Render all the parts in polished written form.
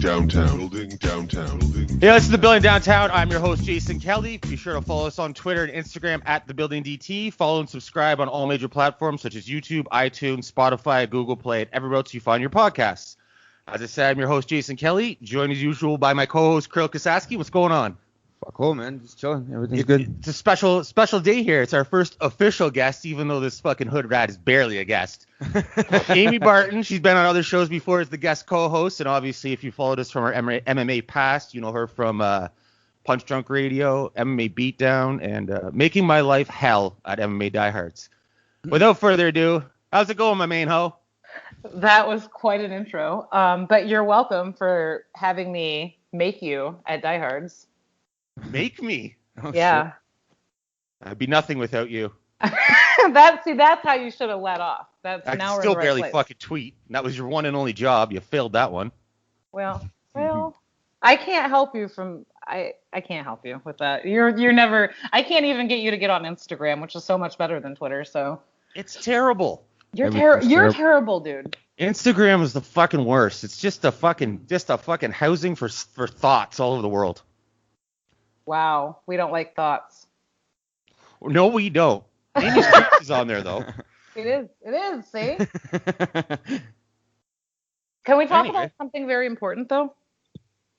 Yeah, this is The Building Downtown. I'm your host, Jason Kelly. Be sure to follow us on Twitter and Instagram at The Building DT. Follow and subscribe on all major platforms such as YouTube, iTunes, Spotify, Google Play, and everywhere else you find your podcasts. As I said, I'm your host, Jason Kelly, joined as usual by my co-host, Kirill Kasatskiy. What's going on? Fuck home, man. Just chilling. Everything's good. It's a special day here. It's our first official guest, even though this fucking hood rat is barely a guest. Amy Barton, she's been on other shows before as the guest co-host, and obviously if you followed us from our MMA past, you know her from Punch Drunk Radio, MMA Beatdown, and Making My Life Hell at MMA Diehards. Without further ado, how's it going, my main hoe? That was quite an intro, but you're welcome for having me make you at Diehards. Make me? Oh, yeah. Shit. I'd be nothing without you. That's how you should have let off. I can still barely fucking tweet. And that was your one and only job. You failed that one. Well, I can't help you from. I can't help you with that. You're never. I can't even get you to get on Instagram, which is so much better than Twitter. So. It's terrible. You're terrible, dude. Instagram is the fucking worst. It's just a fucking housing for thoughts all over the world. Wow, we don't like thoughts. No, we don't. Amy's Streets is on there, though. It is, see? Can we talk about something very important, though?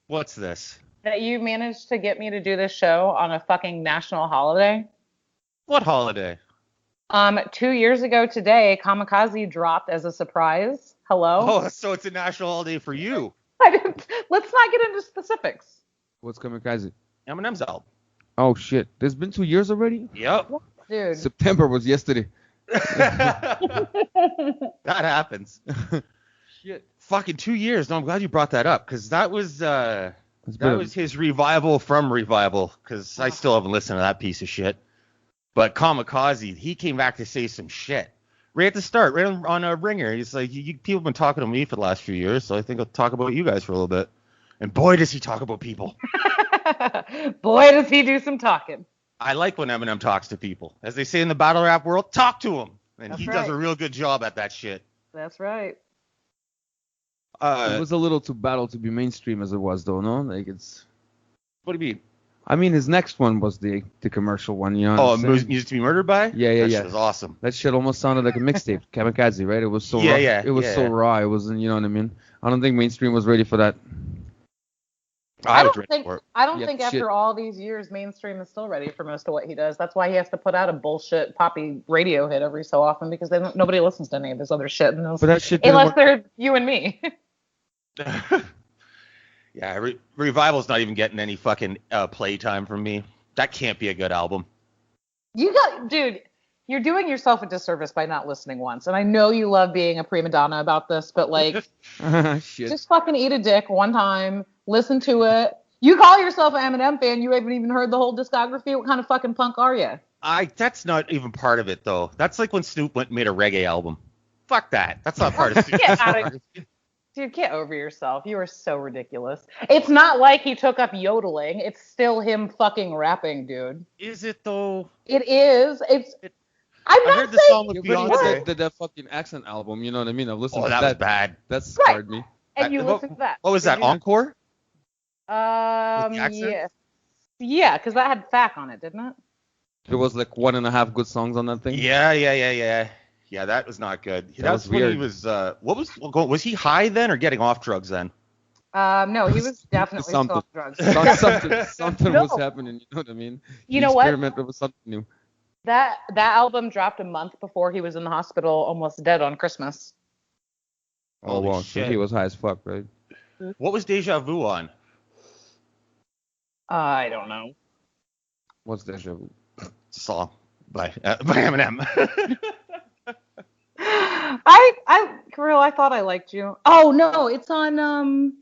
What's this? That you managed to get me to do this show on a fucking national holiday. What holiday? 2 years ago today, Kamikaze dropped as a surprise. Hello? Oh, so it's a national holiday for you. Let's not get into specifics. What's Kamikaze? Eminem's album. Oh, shit. There's been 2 years already? Yep. Dude. September was yesterday. That happens. Shit. Fucking 2 years. No, I'm glad you brought that up, because that was his revival from revival, because I still haven't listened to that piece of shit. But Kamikaze, he came back to say some shit. Right at the start, right on a ringer. He's like, people have been talking to me for the last few years, so I think I'll talk about you guys for a little bit. And boy, does he talk about people. Boy, does he do some talking. I like when Eminem talks to people. As they say in the battle rap world, talk to him. And he does a real good job at that shit. That's right. It was a little too battle to be mainstream as it was, though, no? Like, it's... What do you mean? I mean, his next one was the commercial one, you know. Oh, Music to be Murdered by? Yeah. That shit was awesome. That shit almost sounded like a mixtape, Kamikaze, right? It was so raw. It was so raw. It wasn't, you know what I mean? I don't think mainstream was ready for that. I don't think after all these years, mainstream is still ready for most of what he does. That's why he has to put out a bullshit poppy radio hit every so often, because nobody listens to any of his other shit. Unless they're you and me. Yeah, Revival's not even getting any fucking playtime from me. That can't be a good album. Dude, you're doing yourself a disservice by not listening once. And I know you love being a prima donna about this, but like, just fucking eat a dick one time, listen to it. You call yourself an Eminem fan, you haven't even heard the whole discography. What kind of fucking punk are you? That's not even part of it, though. That's like when Snoop went and made a reggae album. Fuck that. That's not part of Snoop's. Dude, get over yourself. You are so ridiculous. It's not like he took up yodeling. It's still him fucking rapping, dude. Is it, though? It is. I heard the song with Beyonce. That fucking accent album, you know what I mean? I've listened to that. Oh, that was bad. That scarred me. And you listened to that. What was that, Encore? Yeah. Yeah, because that had FAC on it, didn't it? There was like 1.5 good songs on that thing. Yeah. Yeah, that was not good. That was weird. When he was, was he high then or getting off drugs then? No, he was definitely off drugs. Something was happening, you know what I mean? You know what? Experimented with something new. That album dropped a month before he was in the hospital, almost dead on Christmas. Oh, well, shit. He was high as fuck, right? What was Deja Vu on? I don't know. What's Deja Vu? Song by Eminem. Kirill, I thought I liked you. Oh no, it's on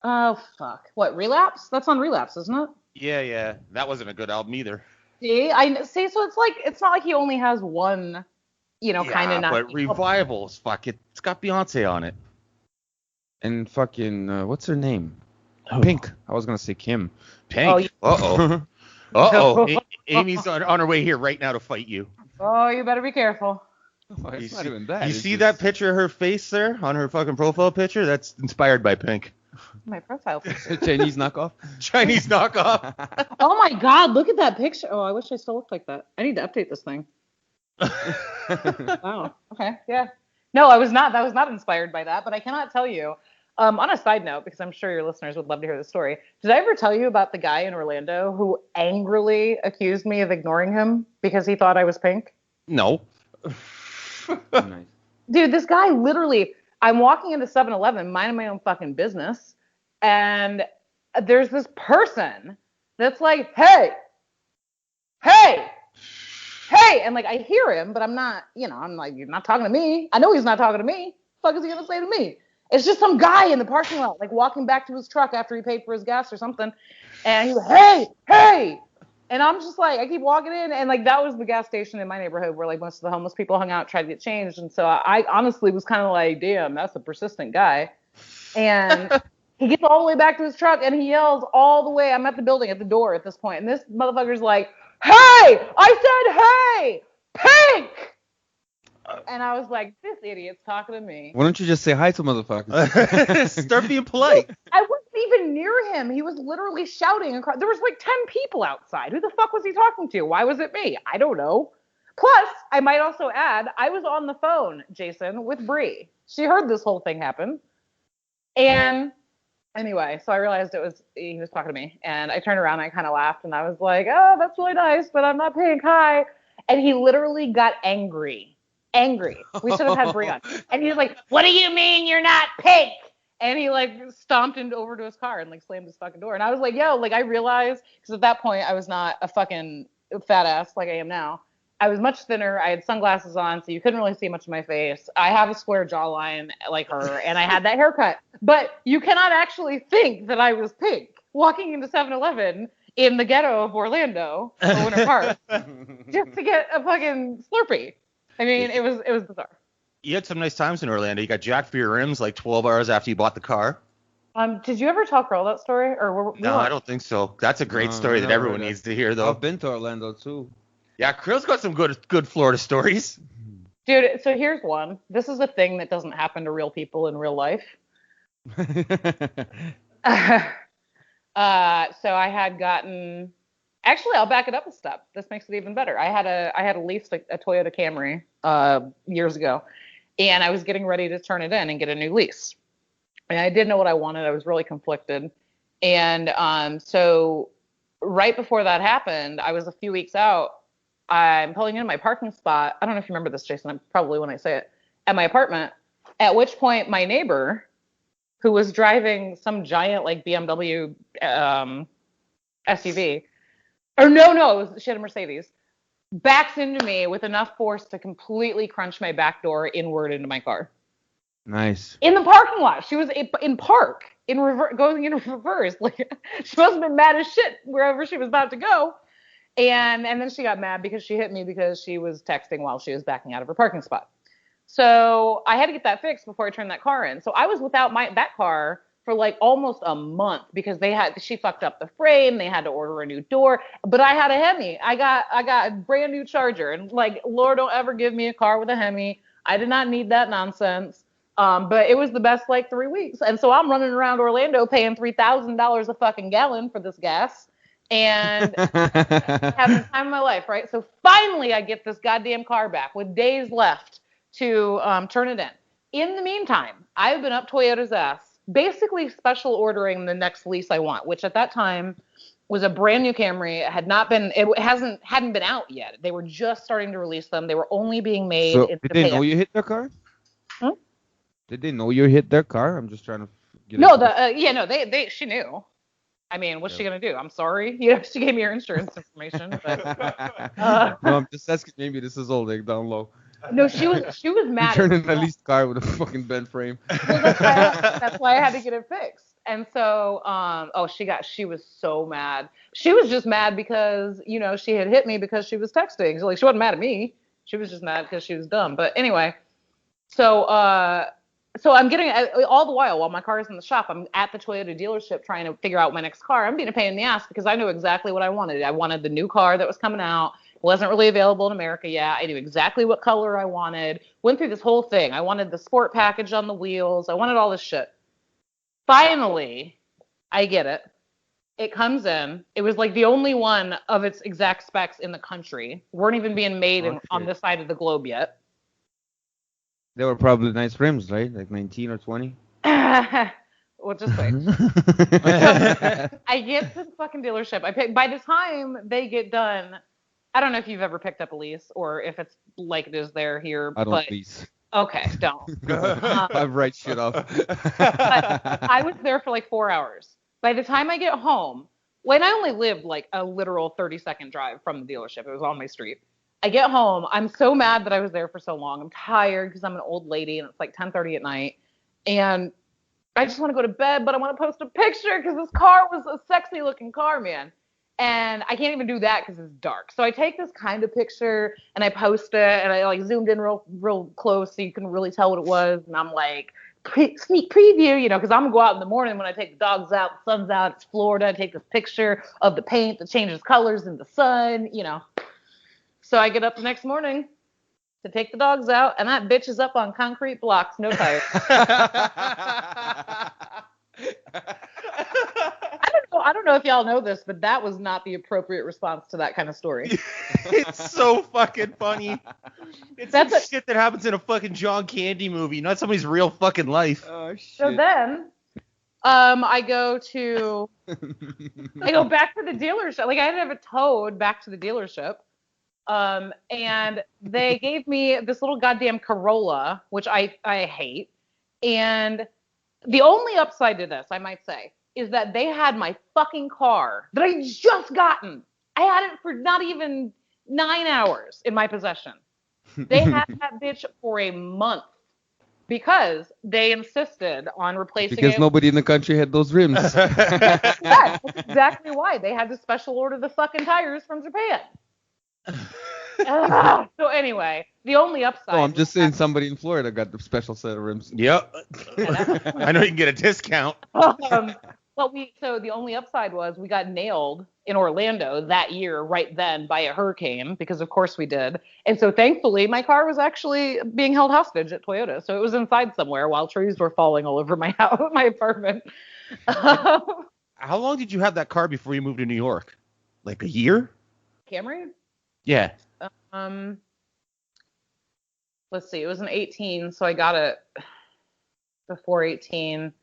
oh fuck. What, Relapse? That's on Relapse, isn't it? Yeah. That wasn't a good album either. See, so it's not like he only has one, kind of. But Revival's it's got Beyonce on it. And fucking what's her name? Pink. I was gonna say Kim. Pink. Uh-oh. Amy's on her way here right now to fight you. Oh, you better be careful. Oh, it's not even that. You see that picture of her face there on her fucking profile picture? That's inspired by Pink. My profile picture. Chinese knockoff? Chinese knockoff. Oh my God, look at that picture. Oh, I wish I still looked like that. I need to update this thing. Wow. Okay. Yeah. No, I was not. That was not inspired by that, but I cannot tell you. On a side note, because I'm sure your listeners would love to hear the story, did I ever tell you about the guy in Orlando who angrily accused me of ignoring him because he thought I was Pink? No. Nice. Dude, this guy literally, I'm walking into 7-Eleven, minding my own fucking business, and there's this person that's like, hey, and like I hear him, but I'm not, I'm like, you're not talking to me. I know he's not talking to me. The fuck is he gonna say to me? It's just some guy in the parking lot, like walking back to his truck after he paid for his gas or something, and he was, hey, and I'm just like, I keep walking in, and like that was the gas station in my neighborhood where like most of the homeless people hung out, tried to get changed, and so I honestly was kind of like, damn, that's a persistent guy, and he gets all the way back to his truck and he yells all the way. I'm at the building at the door at this point, and this motherfucker's like, hey, I said, hey, Pink! And I was like, this idiot's talking to me. Why don't you just say hi to motherfuckers? Start being polite. I wasn't even near him. He was literally shouting across. There was like 10 people outside. Who the fuck was he talking to? Why was it me? I don't know. Plus, I might also add, I was on the phone, Jason, with Bree. She heard this whole thing happen. And anyway, so I realized he was talking to me. And I turned around and I kind of laughed. And I was like, oh, that's really nice, but I'm not Pink. Hi. And he literally got angry. We should have had Bree on. And he's like, what do you mean you're not Pink? And he like stomped over to his car and like slammed his fucking door. And I was like, yo, like I realized, because at that point I was not a fucking fat ass like I am now. I was much thinner. I had sunglasses on, so you couldn't really see much of my face. I have a square jawline like her, and I had that haircut. But you cannot actually think that I was Pink walking into 7-Eleven in the ghetto of Orlando, or Winter Park, just to get a fucking Slurpee. I mean, it was bizarre. You had some nice times in Orlando. You got jacked for your rims like 12 hours after you bought the car. Did you ever tell Carl that story? No, I don't think so. That's a great story that everyone needs to hear, though. I've been to Orlando, too. Yeah, Krill's got some good Florida stories. Dude, so here's one. This is a thing that doesn't happen to real people in real life. So I had gotten... Actually, I'll back it up a step. This makes it even better. I had leased a Toyota Camry years ago, and I was getting ready to turn it in and get a new lease. And I didn't know what I wanted. I was really conflicted. And so right before that happened, I was a few weeks out. I'm pulling in my parking spot. I don't know if you remember this, Jason. Probably when I say it. At my apartment. At which point, my neighbor, who was driving some giant like BMW SUV. Or no, she had a Mercedes, backs into me with enough force to completely crunch my back door inward into my car. Nice. In the parking lot. She was in park, going in reverse. Like, she must have been mad as shit wherever she was about to go. And then she got mad because she hit me because she was texting while she was backing out of her parking spot. So I had to get that fixed before I turned that car in. So I was without that car for like almost a month because she fucked up the frame. They had to order a new door, but I had a Hemi. I got a brand new Charger, and like, Lord, don't ever give me a car with a Hemi. I did not need that nonsense. But it was the best like 3 weeks. And so I'm running around Orlando paying $3,000 a fucking gallon for this gas and having the time of my life, right? So finally I get this goddamn car back with days left to turn it in. In the meantime, I've been up Toyota's ass, basically special ordering the next lease I want, which at that time was a brand new Camry. It hadn't been out yet. They were just starting to release them. They were only being made. So did they know you hit their car? Did they know you hit their car? I'm just trying to get she knew. I mean, what's she gonna do? I'm sorry. She gave me her insurance information. But, no, I'm just asking. Maybe this is all like down low. No, she was mad. Turning a leased car with a fucking bent frame. Well, that's why I had to get it fixed. And so, she was so mad. She was just mad because, she had hit me because she was texting. So, she wasn't mad at me. She was just mad because she was dumb. But anyway, so I'm getting, all the while my car is in the shop, I'm at the Toyota dealership trying to figure out my next car. I'm being a pain in the ass because I knew exactly what I wanted. I wanted the new car that was coming out. Wasn't really available in America yet. I knew exactly what color I wanted. Went through this whole thing. I wanted the sport package on the wheels. I wanted all this shit. Finally, I get it. It comes in. It was like the only one of its exact specs in the country. Weren't even being made on this side of the globe yet. They were probably nice rims, right? Like 19 or 20? Well, just wait. I get to the fucking dealership. By the time they get done, I don't know if you've ever picked up a lease or if it's like it is there here. I don't lease. Okay, don't. I write shit off. But I was there for like 4 hours. By the time I get home, when I only lived like a literal 30-second drive from the dealership, it was on my street. I get home. I'm so mad that I was there for so long. I'm tired because I'm an old lady and it's like 10:30 at night. And I just want to go to bed, but I want to post a picture because this car was a sexy looking car, man. And I can't even do that because it's dark. So I take this kind of picture and I post it and I like zoomed in real close so you can really tell what it was. And I'm like, sneak preview, because I'm going to go out in the morning when I take the dogs out, the sun's out, it's Florida, I take this picture of the paint that changes colors in the sun, So I get up the next morning to take the dogs out, and that bitch is up on concrete blocks, no tires. I don't know if y'all know this, but that was not the appropriate response to that kind of story. It's so fucking funny. That's shit that happens in a fucking John Candy movie, not somebody's real fucking life. Oh shit. So then, I go back to the dealership. Like I had to have it towed back to the dealership. And they gave me this little goddamn Corolla, which I hate. And the only upside to this, I might say, is that they had my fucking car that I just gotten. I had it for not even 9 hours in my possession. They had that bitch for a month because they insisted on replacing it. Because nobody in the country had those rims. That's exactly why. They had to special order the fucking tires from Japan. So anyway, the only upside. Oh, I'm just saying somebody in Florida got the special set of rims. Yep. I know you can get a discount. So the only upside was we got nailed in Orlando that year right then by a hurricane because of course we did. And so thankfully my car was actually being held hostage at Toyota. So it was inside somewhere while trees were falling all over my house, my apartment. How long did you have that car before you moved to New York? Like a year? Camry? Yeah. Let's see. It was in 18, so I got it before 18.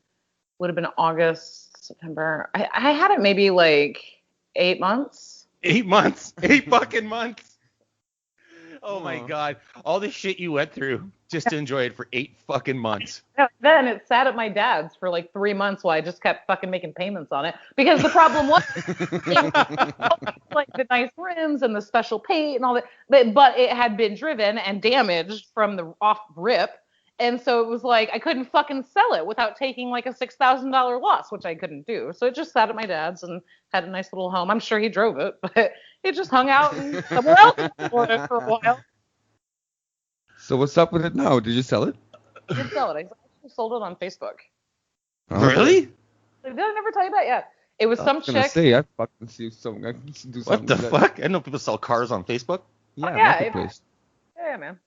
Would have been August, September. I had it maybe like 8 months. 8 months? 8 fucking months? Oh my God. All the shit you went through just to enjoy it for 8 fucking months. Then it sat at my dad's for like 3 months while I just kept fucking making payments on it. Because the problem was like the nice rims and the special paint and all that. But it had been driven and damaged from the off rip. And so it was like I couldn't fucking sell it without taking like a $6,000 loss, which I couldn't do. So it just sat at my dad's and had a nice little home. I'm sure he drove it, but it just hung out in somewhere else in Florida for a while. So what's up with it now? Did you sell it? I did sell it. I actually sold it on Facebook. Oh, really? Did I never tell you that yet? It was some chick. I fucking see something. I can do something. What the fuck? I didn't know people sell cars on Facebook. Yeah, yeah, man.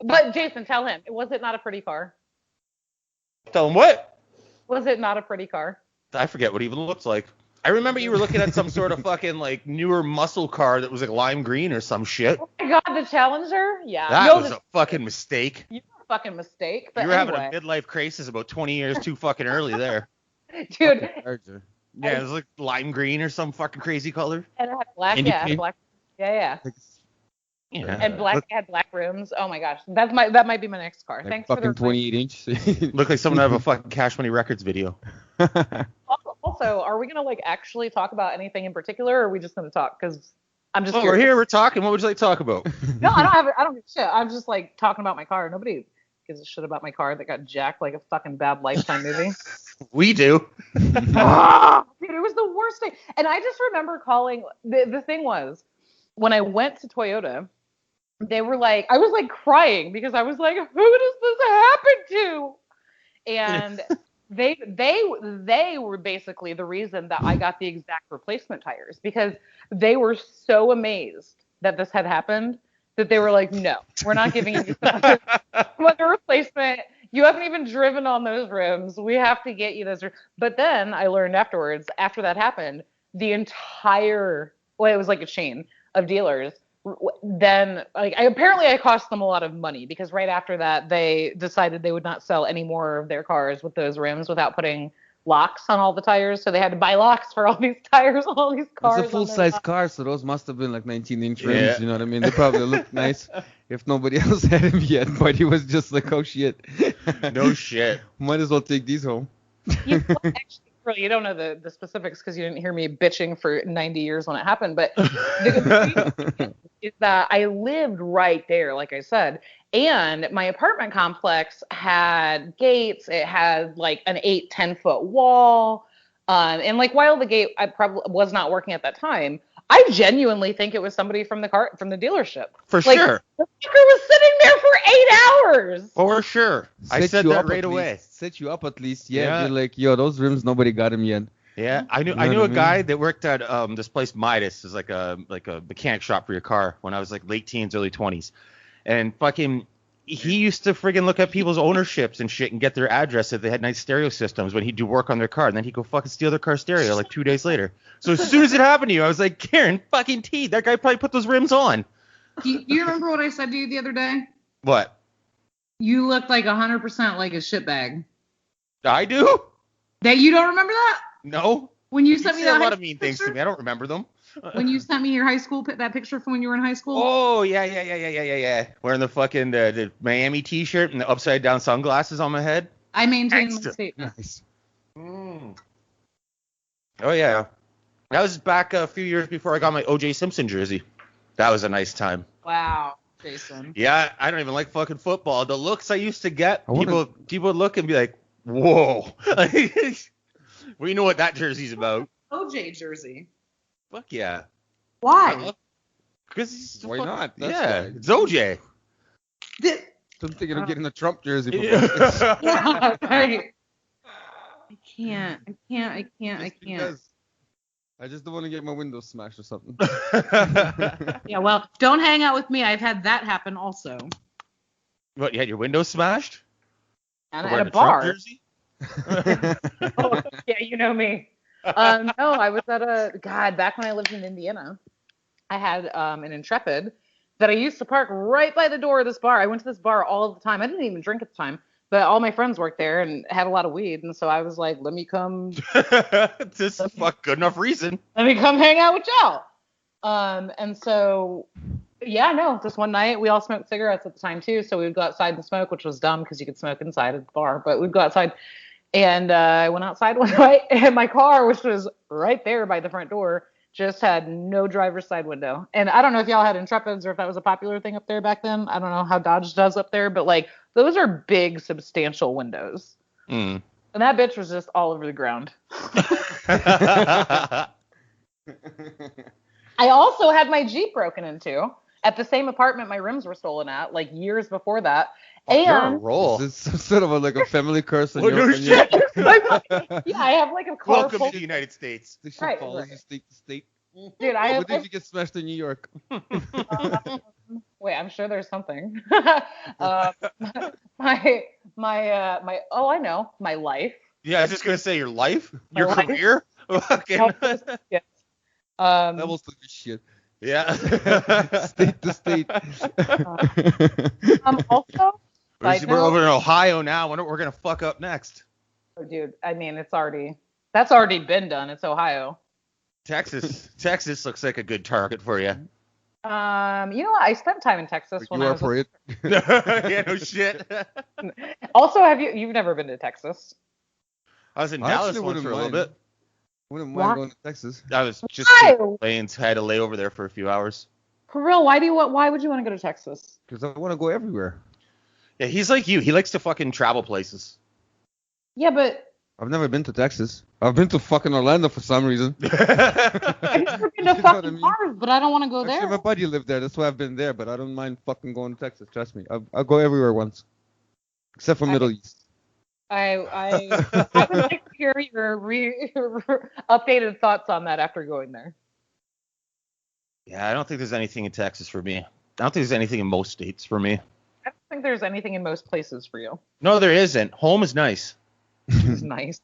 But Jason, tell him, was it not a pretty car? Tell him what? Was it not a pretty car? I forget what it even looks like. I remember you were looking at some sort of fucking like newer muscle car that was like lime green or some shit. Oh my God, the Challenger? Yeah. That was a fucking mistake. You were a fucking mistake. But you were having a midlife crisis about 20 years too fucking early there. Dude. Yeah, it was like lime green or some fucking crazy color. And it had black, black. Yeah. Yeah. And had black rims. Oh my gosh, that might be my next car. Like Thanks fucking for the 28 inch. Look like someone have a fucking Cash Money Records video. Also, are we gonna like actually talk about anything in particular, or are we just gonna talk? Because I'm just. Oh, we're here. We're talking. What would you like to talk about? No, I don't give a shit. I'm just like talking about my car. Nobody gives a shit about my car that got jacked like a fucking bad Lifetime movie. We do. Dude, it was the worst thing. And I just remember calling. The thing was, when I went to Toyota. They were like, I was like crying because I was like, who does this happen to? And they were basically the reason that I got the exact replacement tires because they were so amazed that this had happened, that they were like, no, we're not giving you the replacement. You haven't even driven on those rims. We have to get you those. But then I learned afterwards, after that happened, the entire, well, it was like a chain of dealers. Then, like, apparently I cost them a lot of money because right after that, they decided they would not sell any more of their cars with those rims without putting locks on all the tires. So they had to buy locks for all these tires on all these cars. It's a full-size car, so those must have been like 19-inch rims, you know what I mean? They probably looked nice if nobody else had him yet, but he was just like, oh, shit. No shit. Might as well take these home. Actually, you don't know the specifics because you didn't hear me bitching for 90 years when it happened, but the thing is that I lived right there, like I said, and my apartment complex had gates. It had like an 8-10 foot wall, and like while the gate I probably was not working at that time, I genuinely think it was somebody from the dealership. For sure. The fucker was sitting there for 8 hours. For sure. I said that right away. Set you up at least. Yeah. You're like, yo, those rims, nobody got them yet. Yeah. I knew a guy that worked at this place Midas, is like a mechanic shop for your car when I was like late teens, early 20s. And fucking he used to friggin' look at people's ownerships and shit and get their address if they had nice stereo systems when he'd do work on their car. And then he'd go fucking steal their car stereo like 2 days later. So as soon as it happened to you, I was like, Karen, fucking T, that guy probably put those rims on. Do you remember what I said to you the other day? What? You looked like 100% like a shitbag. I do? That you don't remember that? No. When you sent me that a lot of mean things to me. I don't remember them. When you sent me your high school, that picture from when you were in high school? Oh, yeah. Wearing the fucking the Miami t-shirt and the upside down sunglasses on my head. I maintain my statement. Nice. Mm. Oh, yeah. That was back a few years before I got my O.J. Simpson jersey. That was a nice time. Wow, Jason. Yeah, I don't even like fucking football. The looks I used to get, people would look and be like, whoa. We know what that jersey's about. O.J. jersey. Fuck yeah. Why? Because why not? That's why. It's OJ. I'm thinking of getting a Trump jersey. Yeah, right. I can't. I just don't want to get my windows smashed or something. Yeah, well, don't hang out with me. I've had that happen also. What, you had your windows smashed? And at a bar. Trump jersey? Oh, yeah, you know me. No, I was at back when I lived in Indiana, I had an Intrepid that I used to park right by the door of this bar. I went to this bar all the time. I didn't even drink at the time, but all my friends worked there and had a lot of weed. And so I was like, let me come. This is good enough reason. Let me come hang out with y'all. And so, yeah, no, this one night we all smoked cigarettes at the time too. So we would go outside and smoke, which was dumb because you could smoke inside at the bar, but we'd go outside. And I went outside one night, and my car, which was right there by the front door, just had no driver's side window. And I don't know if y'all had Intrepids or if that was a popular thing up there back then. I don't know how Dodge does up there, but like those are big, substantial windows. Mm. And that bitch was just all over the ground. I also had my Jeep broken into at the same apartment my rims were stolen at, like years before that. And roll. Is this sort of like a family curse? Yeah, I have like a car. Welcome to the United States. This shit follows you state to state. Dude, What did you get smashed in New York? Wait, I'm sure there's something. I know, my life. Yeah, I was just gonna say your life, your life. career. That was the shit. Yeah. State to state. Also, we're over in Ohio now. Wonder what we're gonna fuck up next. Oh, dude, I mean, that's already been done. It's Ohio. Texas looks like a good target for you. You know what? I spent time in Texas when I was. For it. Yeah, no shit. Also, you've never been to Texas? I was in Dallas once for a little bit. Wouldn't mind going to Texas. I was just planes, had to lay over there for a few hours. Kirill, why would you want to go to Texas? Because I want to go everywhere. Yeah, he's like you. He likes to fucking travel places. Yeah, but I've never been to Texas. I've been to fucking Orlando for some reason. I've never been to fucking Mars, but I don't want to go there. Actually, my buddy lived there. That's why I've been there, but I don't mind fucking going to Texas. Trust me. I'll go everywhere once. Except for Middle East. I would like to hear your updated thoughts on that after going there. Yeah, I don't think there's anything in Texas for me. I don't think there's anything in most states for me. I don't think there's anything in most places for you. No, there isn't. Home is nice. It's nice.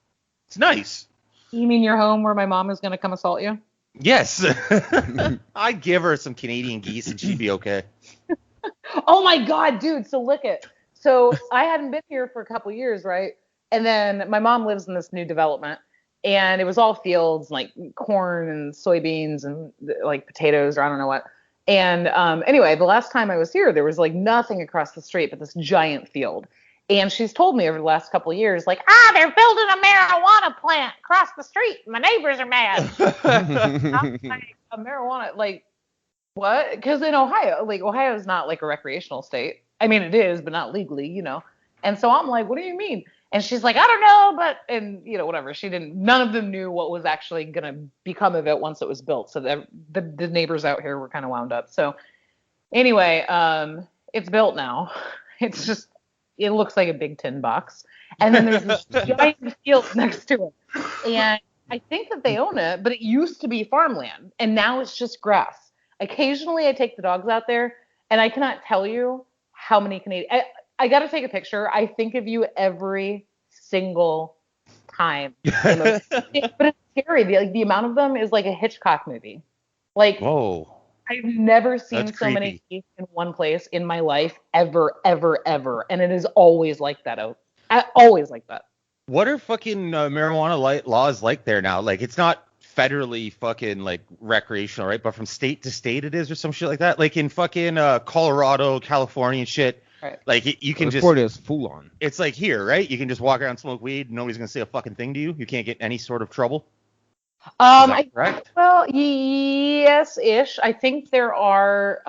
It's nice. You mean your home where my mom is going to come assault you? Yes. I'd give her some Canadian geese and she'd be okay. Oh my God, dude. So look at. So I hadn't been here for a couple years, right? And then my mom lives in this new development, and it was all fields, like corn and soybeans and like potatoes or I don't know what. And anyway, the last time I was here, there was like nothing across the street but this giant field. And she's told me over the last couple of years, like, they're building a marijuana plant across the street. My neighbors are mad. I'm like, a marijuana, like, what? Because in Ohio, like, Ohio is not like a recreational state. I mean, it is, but not legally, you know. And so I'm like, what do you mean? And she's like, I don't know, but, and, you know, whatever. None of them knew what was actually going to become of it once it was built. So the neighbors out here were kind of wound up. So anyway, it's built now. It's just, it looks like a big tin box. And then there's this giant field next to it. And I think that they own it, but it used to be farmland. And now it's just grass. Occasionally I take the dogs out there, and I cannot tell you how many Canadian. I got to take a picture. I think of you every single time. But it's scary. The amount of them is like a Hitchcock movie. Like, whoa. I've never seen That's so many creepy. geese in one place in my life, ever, ever, ever. And it is always like that. Always like that. What are fucking marijuana laws like there now? Like, it's not federally fucking like recreational, right? But from state to state it is, or some shit like that. Like in fucking Colorado, California and shit. Right. Like you can just. Florida is full on. It's like here, right? You can just walk around, smoke weed. Nobody's gonna say a fucking thing to you. You can't get any sort of trouble. Correct? Well, yes-ish. I think there are.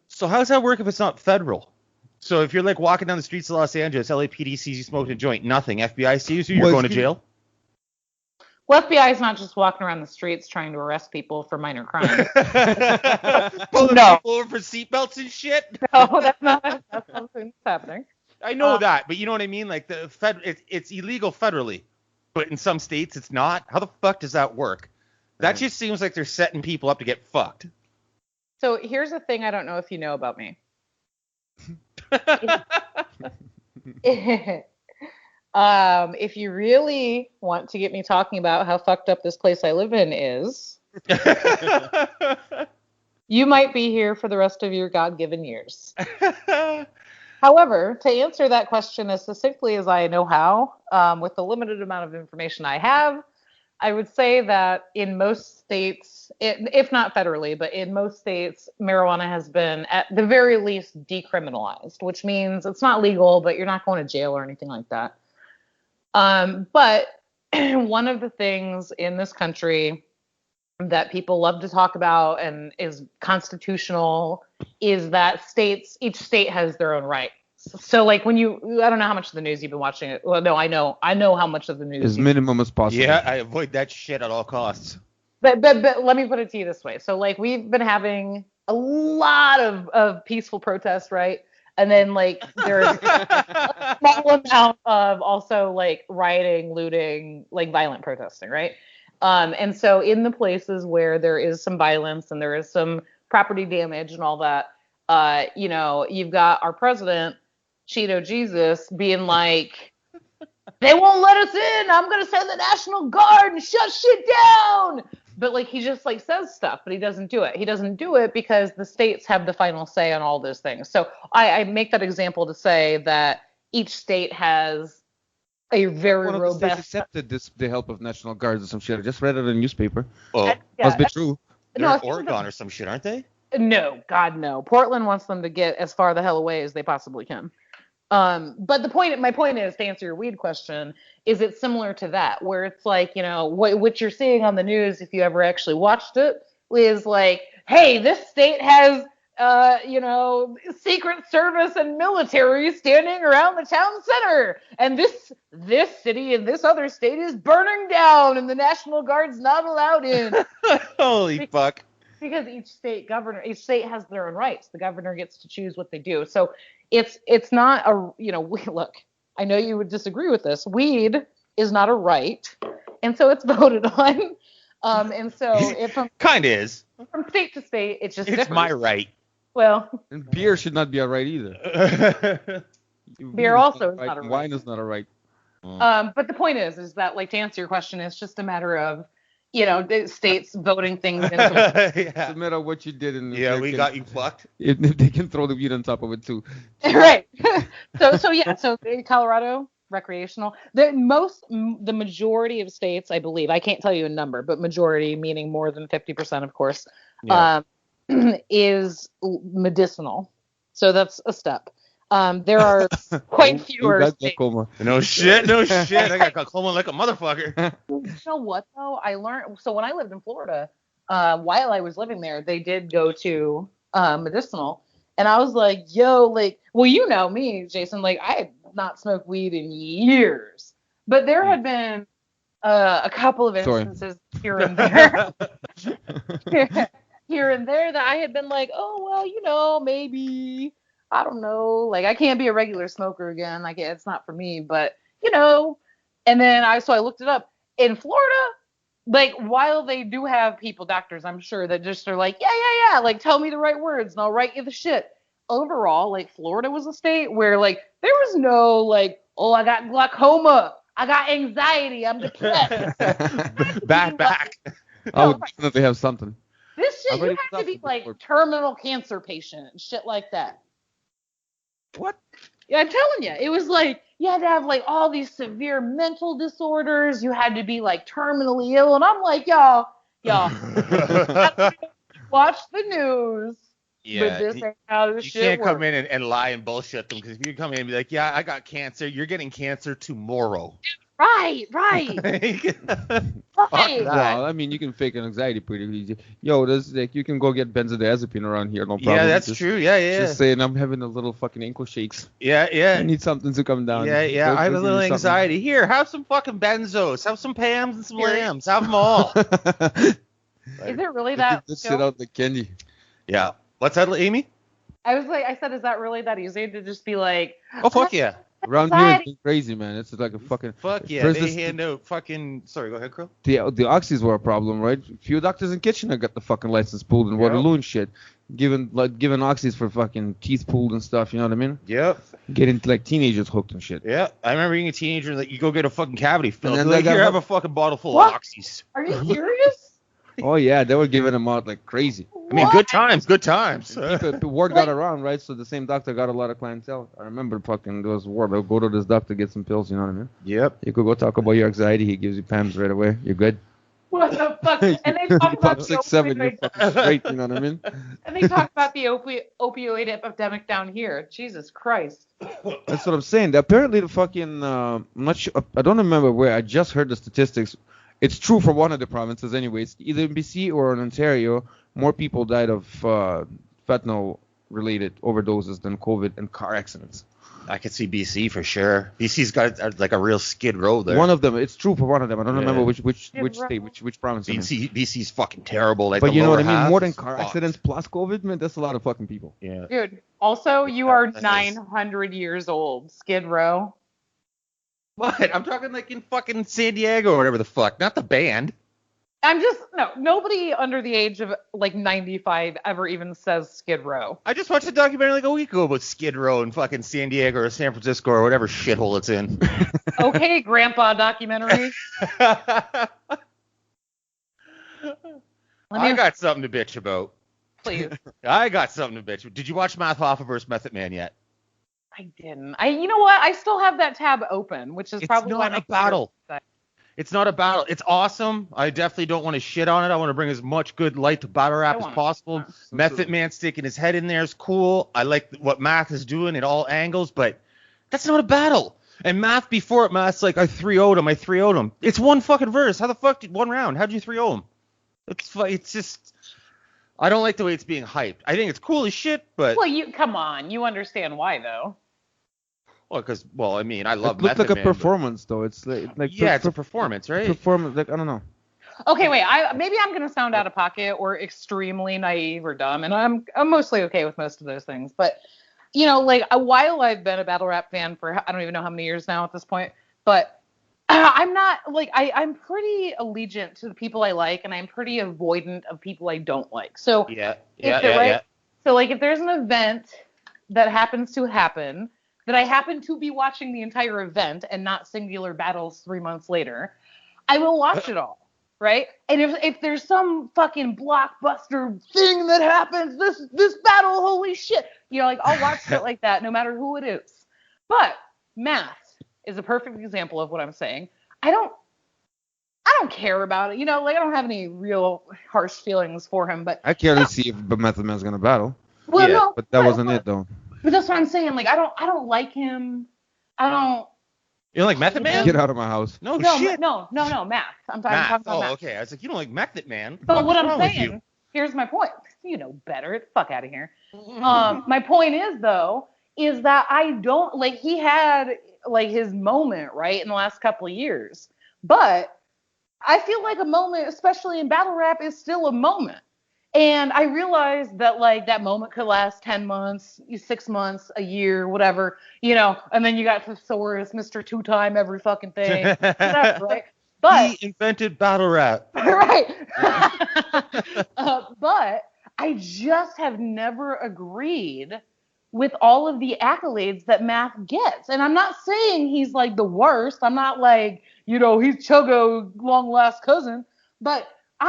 So how does that work if it's not federal? So if you're like walking down the streets of Los Angeles, LAPD sees you smoking a joint, nothing. FBI sees you, you're going to jail. Well, FBI is not just walking around the streets trying to arrest people for minor crimes. Pulling people over for seatbelts and shit. No, that's not something that's happening. I know that, but you know what I mean? Like it's illegal federally, but in some states it's not. How the fuck does that work? That just seems like they're setting people up to get fucked. So here's the thing I don't know if you know about me. If you really want to get me talking about how fucked up this place I live in is, you might be here for the rest of your God-given years. However, to answer that question as succinctly as I know how, with the limited amount of information I have, I would say that in most states, if not federally, but in most states, marijuana has been at the very least decriminalized, which means it's not legal, but you're not going to jail or anything like that. But one of the things in this country that people love to talk about and is constitutional is that each state has their own rights. So like I don't know how much of the news you've been watching. Well, no, I know how much of the news. As minimum as possible. Yeah, I avoid that shit at all costs. But let me put it to you this way. So like we've been having a lot of peaceful protests, right? And then like there's a small amount of also like rioting, looting, like violent protesting, right? And so in the places where there is some violence and there is some property damage and all that, you've got our president, Cheeto Jesus, being like, they won't let us in. I'm going to send the National Guard and shut shit down. But like he just like says stuff, but he doesn't do it. He doesn't do it because the states have the final say on all those things. So I make that example to say that each state has a very robust. One of the states accepted the help of National Guards or some shit. I just read it in a newspaper. Oh, must be true. They're in Oregon or some shit, aren't they? No, God no. Portland wants them to get as far the hell away as they possibly can. But my point is, to answer your weed question, is it similar to that, where it's like, what you're seeing on the news, if you ever actually watched it, is like, hey, this state has, Secret Service and military standing around the town center, and this city and this other state is burning down, and the National Guard's not allowed in. Holy fuck. Because each state has their own rights. The governor gets to choose what they do. So it's not look, I know you would disagree with this. Weed is not a right. And so it's voted on. And so Kind of is. From state to state, it's differs. My right. Well. And beer should not be a right either. Beer also is not a right. Wine is not a right. But the point is that like to answer your question, it's just a matter of the states voting things into. It's a matter of what you did in the. Yeah, we got you fucked. If they can throw the weed on top of it too. Right. So Colorado recreational. The majority of states, I believe, I can't tell you a number, but majority meaning more than 50%, of course, is medicinal. So that's a step. There are quite fewer states. No shit. I got glaucoma like a motherfucker. You know what though? I learned. So when I lived in Florida, while I was living there, they did go to medicinal, and I was like, yo, like, well, you know me, Jason. Like, I had not smoked weed in years, but there had been a couple of instances here and there. Here and there that I had been like, oh, well, maybe, I don't know, like I can't be a regular smoker again. Like it's not for me, but and then I looked it up in Florida, like while they do have doctors, I'm sure that just are like, yeah, like tell me the right words and I'll write you the shit. Overall, like Florida was a state where like there was no like, oh, I got glaucoma, I got anxiety, I'm depressed. back. I would definitely have something. This shit, you have to be like terminal cancer patient and shit like that. What? Yeah, I'm telling you, it was like you had to have like all these severe mental disorders. You had to be like terminally ill, and I'm like, y'all, watch the news. Yeah, but this ain't how this shit can't works. come in and lie and bullshit them, because if you come in and be like, yeah, I got cancer, you're getting cancer tomorrow. Right. Well, I mean, you can fake an anxiety pretty easy. Yo, there's like you can go get benzodiazepine around here, no problem. Yeah, that's true. Yeah. Just saying, I'm having a little fucking ankle shakes. Yeah. I need something to come down. Yeah. I have a little anxiety. Here, have some fucking benzos. Have some Pams and some Lambs. Have them all. Is it really that? Let's sit out the candy. Yeah. What's that, Amy? I said, is that really that easy to just be like? Oh fuck yeah. Around here, it's crazy, man. It's like a fucking. Fuck yeah. They hand out fucking. Sorry, go ahead, Krill. The oxys were a problem, right? A few doctors in Kitchener got the fucking license pulled in Waterloo and shit. Giving oxys for fucking teeth pulled and stuff. You know what I mean? Yep. Getting like teenagers hooked and shit. Yeah. I remember being a teenager. Like you go get a fucking cavity filled. And then here, have a fucking bottle full of oxys. Are you serious? Oh yeah, they were giving them out like crazy. I mean, good times. The word got around, right? So the same doctor got a lot of clientele. I remember fucking those word. I'll go to this doctor, get some pills. You know what I mean? Yep. You could go talk about your anxiety. He gives you Pams right away. You're good. What the fuck? And they talk about 6'7", you're fucking straight. You know what I mean? And they talk about the opioid epidemic down here. Jesus Christ. That's what I'm saying. Apparently the fucking I'm not sure. I don't remember where. I just heard the statistics. It's true for one of the provinces anyways. Either in BC or in Ontario, more people died of fentanyl-related overdoses than COVID and car accidents. I could see BC for sure. BC's got like a real skid row there. One of them. It's true for one of them. I don't remember which state, which province. BC's fucking terrible. Like but you know what I mean? More than car accidents plus COVID, man, that's a lot of fucking people. Yeah. Dude, also, you are 900 years old. Skid Row. What? I'm talking like in fucking San Diego or whatever the fuck, not the band. Nobody under the age of like 95 ever even says Skid Row. I just watched a documentary like a week ago about Skid Row in fucking San Diego or San Francisco or whatever shithole it's in. Okay, grandpa documentary. I got something to bitch about. Please. I got something to bitch about. Did you watch Hoffa vs. Method Man yet? I didn't. You know what? I still have that tab open, which is probably not a battle. It's not a battle. It's awesome. I definitely don't want to shit on it. I want to bring as much good light to battle rap as possible. Method Man sticking his head in there is cool. I like what Math is doing at all angles, but that's not a battle. And Math before it, Math's like, I 3-0'd him. It's one fucking verse. How the fuck did one round? How'd you 3-0 him? It's just... I don't like the way it's being hyped. I think it's cool as shit, but... Well, come on. You understand why, though. Well, I mean, I love Method Man. It looks like a performance, though. It's like it's a performance, right? Performance, like, I don't know. Okay, wait. Maybe I'm gonna sound out of pocket or extremely naive or dumb, and I'm mostly okay with most of those things. But like while I've been a battle rap fan for I don't even know how many years now at this point, but I'm not like I'm pretty allegiant to the people I like, and I'm pretty avoidant of people I don't like. So So like if there's an event that happens to happen that I happen to be watching the entire event and not singular battles 3 months later, I will watch it all. Right? And if there's some fucking blockbuster thing that happens, this battle, holy shit, like I'll watch shit like that no matter who it is. But Math is a perfect example of what I'm saying. I don't care about it. Like I don't have any real harsh feelings for him, but I can't really see if Method Man's gonna battle. Well, no, but that wasn't it though. But that's what I'm saying. Like I don't like him. I don't. You don't like Method Man? Get out of my house. No, shit. No, Math. I'm talking about Math. Okay. I was like, you don't like Method Man. But what I'm saying, here's my point. You know better. Get the fuck out of here. My point is that I don't like. He had like his moment right in the last couple of years, but I feel like a moment, especially in battle rap, is still a moment. And I realized that like that moment could last 10 months, 6 months, a year, whatever, and then you got Thesaurus, Mr. Two-Time, every fucking thing, whatever, right? But he invented battle rap. Right. But I just have never agreed with all of the accolades that Math gets. And I'm not saying he's like the worst. I'm not like, he's Chuggo long lost cousin, but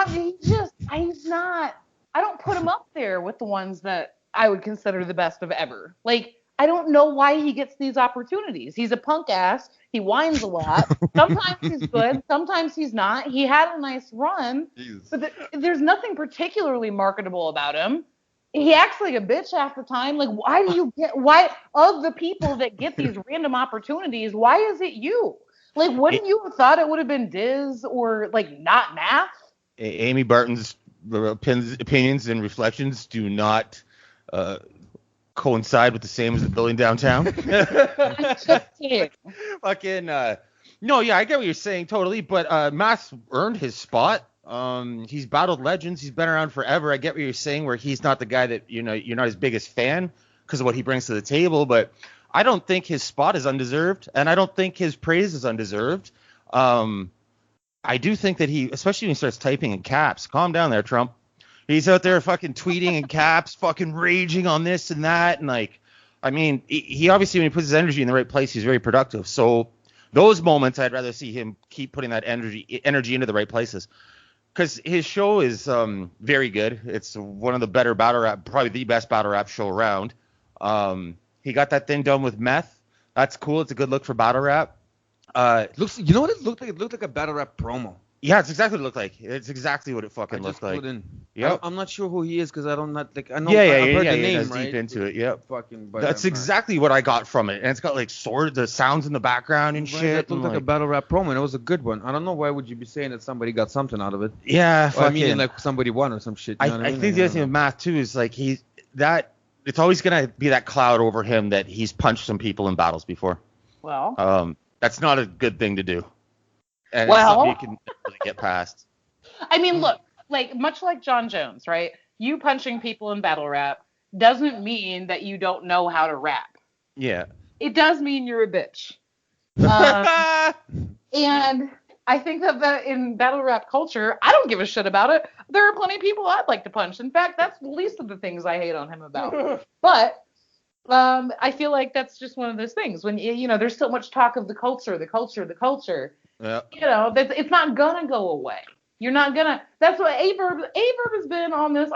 he's not. I don't put him up there with the ones that I would consider the best of ever. Like, I don't know why he gets these opportunities. He's a punk ass. He whines a lot. Sometimes he's good. Sometimes he's not. He had a nice run. Jesus. But there's nothing particularly marketable about him. He acts like a bitch half the time. Like, why of the people that get these random opportunities, why is it you? Like, wouldn't you have thought it would have been Diz or, like, not Math? Amy Barton's opinions and reflections do not coincide with the same as the building downtown. Fucking no, yeah, I get what you're saying totally, but Math's earned his spot. He's battled legends. He's been around forever. I get what you're saying, where he's not the guy that you're not his biggest fan because of what he brings to the table, but I don't think his spot is undeserved, and I don't think his praise is undeserved. I do think that he, especially when he starts typing in caps, calm down there, Trump. He's out there fucking tweeting in caps, fucking raging on this and that. And like, I mean, he obviously, when he puts his energy in the right place, he's very productive. So those moments, I'd rather see him keep putting that energy into the right places. Because his show is very good. It's one of the better battle rap, probably the best battle rap show around. He got that thing done with Meth. That's cool. It's a good look for battle rap. Looks, you know what it looked like? It looked like a battle rap promo. Yeah, it's exactly what it looked like. It's exactly what it fucking looked like. Yep. I'm not sure who he is because I don't not like I know. I've heard the name, right? Deep into it. Yep. Fucking. That's exactly what I got from it, and it's got like the sounds in the background and shit. It looked like a battle rap promo, and it was a good one. I don't know why would you be saying that somebody got something out of it. Yeah, I mean like somebody won or some shit. You know what I mean? think the other thing with Math too is like it's always gonna be that cloud over him that he's punched some people in battles before. Well. That's not a good thing to do. And it's something you can really get past. I mean, look, like much like John Jones, right? You punching people in battle rap doesn't mean that you don't know how to rap. Yeah. It does mean you're a bitch. And I think that in battle rap culture, I don't give a shit about it. There are plenty of people I'd like to punch. In fact, that's the least of the things I hate on him about. But I feel like that's just one of those things when there's so much talk of the culture. Yeah. It's not gonna go away. You're not gonna. That's what Averb has been on this.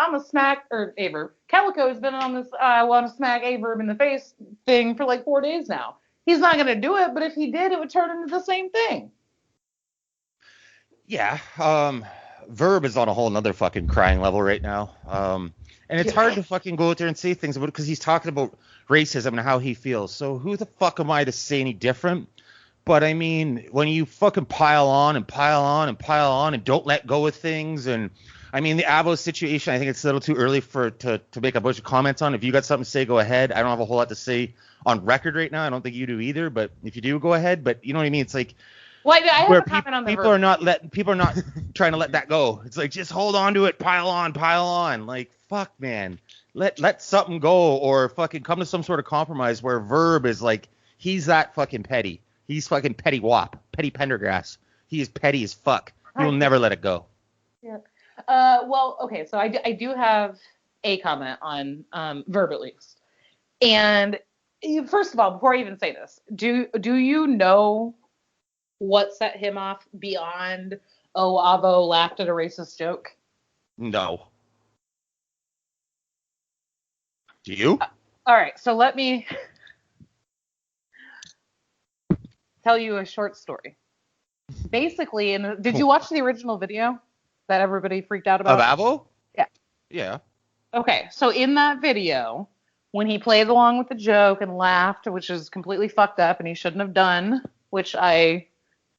Calico has been on this. I want to smack Averb in the face thing for like 4 days now. He's not gonna do it, but if he did, it would turn into the same thing. Yeah. Verb is on a whole nother fucking crying level right now. And it's hard to fucking go out there and say things about it because he's talking about racism and how he feels. So who the fuck am I to say any different? But I mean, when you fucking pile on and don't let go of things, and I mean the Avo situation, I think it's a little too early to make a bunch of comments on. If you got something to say, go ahead. I don't have a whole lot to say on record right now. I don't think you do either. But if you do, go ahead. But you know what I mean? It's like. Well, I have a comment on the people are not trying to let that go. It's like just hold on to it, pile on. Like fuck, man, let something go or fucking come to some sort of compromise where Verb is like he's that fucking petty. He's fucking petty wop, petty Pendergrass. He is petty as fuck. He will never let it go. Yeah. Well, okay, so I do have a comment on Verb, at least. And first of all, before I even say this, do you know what set him off beyond, oh, Avo laughed at a racist joke? No. Do you? All right, so let me tell you a short story. Basically, did you watch the original video that everybody freaked out about? Of Avo? Yeah. Yeah. Okay, so in that video, when he played along with the joke and laughed, which is completely fucked up and he shouldn't have done, which I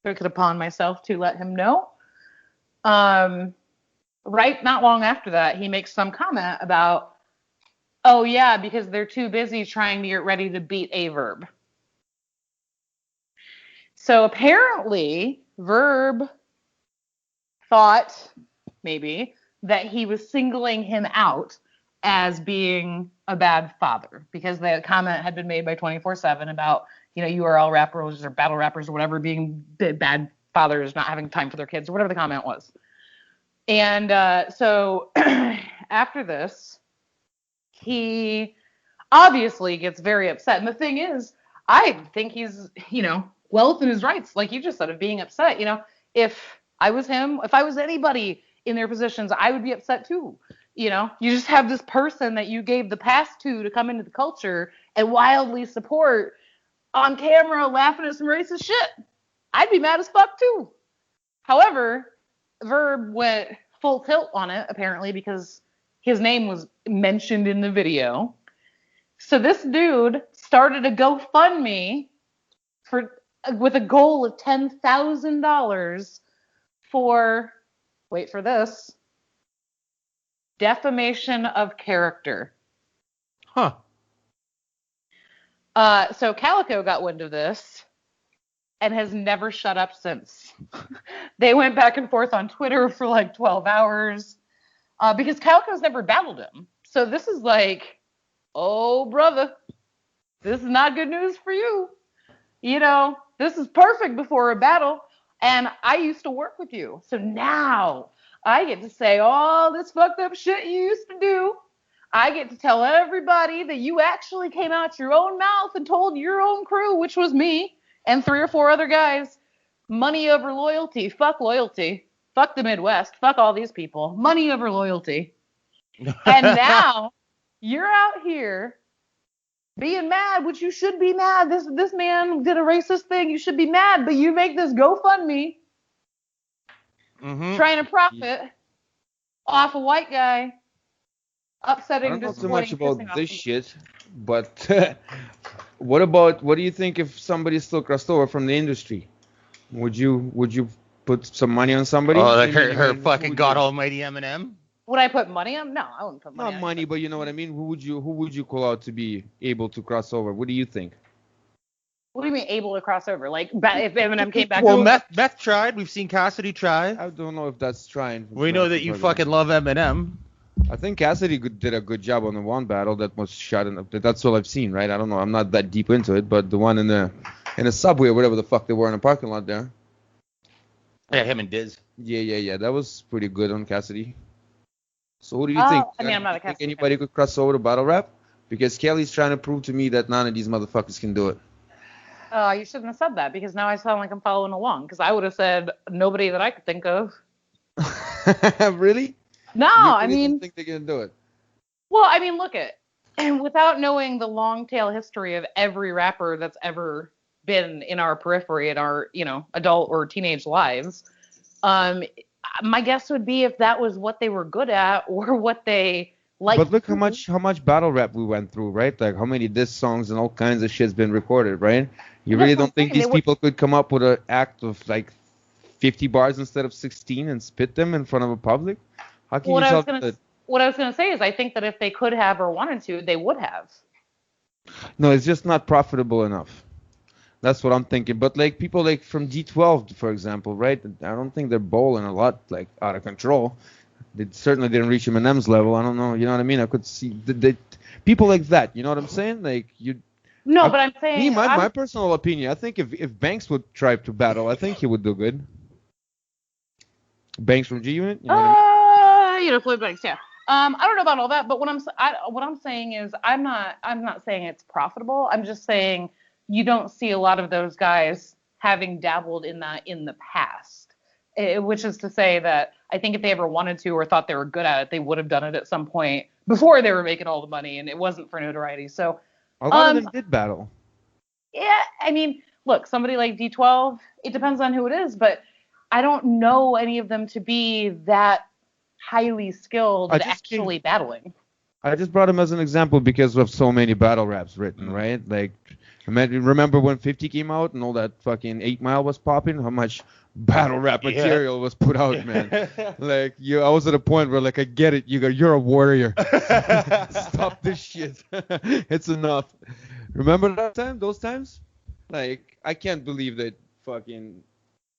took it upon myself to let him know. Right not long after that, he makes some comment about, oh yeah, because they're too busy trying to get ready to beat a Verb. So apparently, Verb thought, maybe, that he was singling him out as being a bad father, because the comment had been made by 24/7 about, URL rappers or battle rappers or whatever being bad fathers, not having time for their kids, or whatever the comment was. And so after this, he obviously gets very upset. And the thing is, I think he's, well within his rights, like you just said, of being upset. If I was him, if I was anybody in their positions, I would be upset too. You just have this person that you gave the pass to come into the culture and wildly support on camera laughing at some racist shit. I'd be mad as fuck too. However, Verb went full tilt on it, apparently, because his name was mentioned in the video. So this dude started a GoFundMe with a goal of $10,000 for, wait for this, defamation of character. Huh. So Calico got wind of this and has never shut up since. They went back and forth on Twitter for like 12 hours because Calico's never battled him. So this is like, oh, brother, this is not good news for you. This is perfect before a battle. And I used to work with you. So now I get to say all this fucked up shit you used to do. I get to tell everybody that you actually came out your own mouth and told your own crew, which was me and 3 or 4 other guys, money over loyalty. Fuck loyalty. Fuck the Midwest. Fuck all these people. Money over loyalty. And now you're out here being mad, which you should be mad. This man did a racist thing. You should be mad, but you make this GoFundMe trying to profit off a white guy upsetting. I don't know too much about this shit, but what do you think if somebody still crossed over from the industry? Would you put some money on somebody? Oh, like her fucking God Almighty Eminem? Would I put money on? No, I wouldn't put money on. Not money, but you know what I mean. Who would you call out to be able to cross over? What do you think? What do you mean able to cross over? Like if Eminem came back? Well, Meth tried. We've seen Cassidy try. I don't know if that's trying. We know that you fucking love Eminem. I think Cassidy did a good job on the one battle that was shot in. That's all I've seen, right? I don't know. I'm not that deep into it, but the one in the subway or whatever the fuck they were in the parking lot there. Yeah, him and Diz. Yeah. That was pretty good on Cassidy. So what do you think? I mean, I'm not a Cassidy. Think anybody could cross over to battle rap? Because Kelly's trying to prove to me that none of these motherfuckers can do it. Oh, you shouldn't have said that, because now I sound like I'm following along. Because I would have said nobody that I could think of. Really? No, I mean, think they're gonna do it. Well, I mean, look at, and without knowing the long tail history of every rapper that's ever been in our periphery in our, adult or teenage lives, my guess would be if that was what they were good at or what they liked. But look how much battle rap we went through, right? Like how many diss songs and all kinds of shit's been recorded, right? You really don't think these people could come up with an act of like 50 bars instead of 16 and spit them in front of a public? How can you tell that? What I was going to say is I think that if they could have or wanted to, they would have. No, it's just not profitable enough. That's what I'm thinking. But like people like from D12, for example, right? I don't think they're bowling a lot like out of control. They certainly didn't reach Eminem's level. I don't know. You know what I mean? I could see the people like that. You know what I'm saying? Like No, but I'm saying... My personal opinion, I think if Banks would try to battle, I think he would do good. Banks from G-Unit? You know what I mean? Floyd Banks, yeah. I don't know about all that, but what I'm saying is I'm not saying it's profitable. I'm just saying you don't see a lot of those guys having dabbled in that in the past. Which is to say that I think if they ever wanted to or thought they were good at it, they would have done it at some point before they were making all the money, and it wasn't for notoriety. So a lot of them did battle. Yeah, I mean, look, somebody like D12, it depends on who it is, but I don't know any of them to be that highly skilled at actually battling. I just brought him as an example because we have so many battle raps written, right? Like, remember when 50 came out and all that fucking 8 Mile was popping? How much battle rap material was put out, man? Like, I was at a point where, like, I get it. You're a warrior. Stop this shit. It's enough. Remember those times? Like, I can't believe that fucking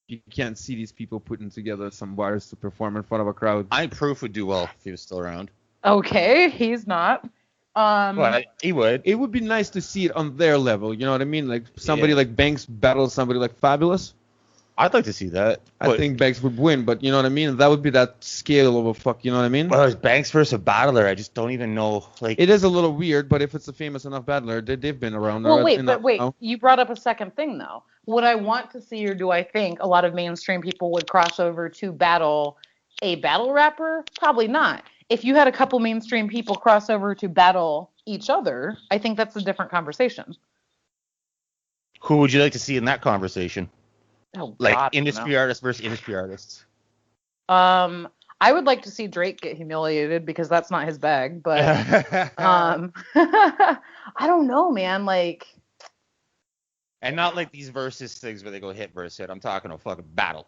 you can't see these people putting together some bars to perform in front of a crowd. I think Proof would do well if he was still around. Okay, he's not. Well, he would. It would be nice to see it on their level. You know what I mean? Like somebody like Banks battle somebody like Fabulous. I'd like to see that. I think Banks would win, but you know what I mean? That would be that scale of a fuck, you know what I mean? Well, it's Banks versus a battler. I just don't even know. Like, it is a little weird, but if it's a famous enough battler, they've been around. Well, wait, you brought up a second thing, though. Would I want to see, or do I think a lot of mainstream people would cross over to battle a battle rapper? Probably not. If you had a couple mainstream people cross over to battle each other, I think that's a different conversation. Who would you like to see in that conversation? Oh, like God, industry artists versus industry artists. I would like to see Drake get humiliated because that's not his bag. But I don't know, man. Like, and not like these versus things where they go hit versus hit. I'm talking a fucking battle.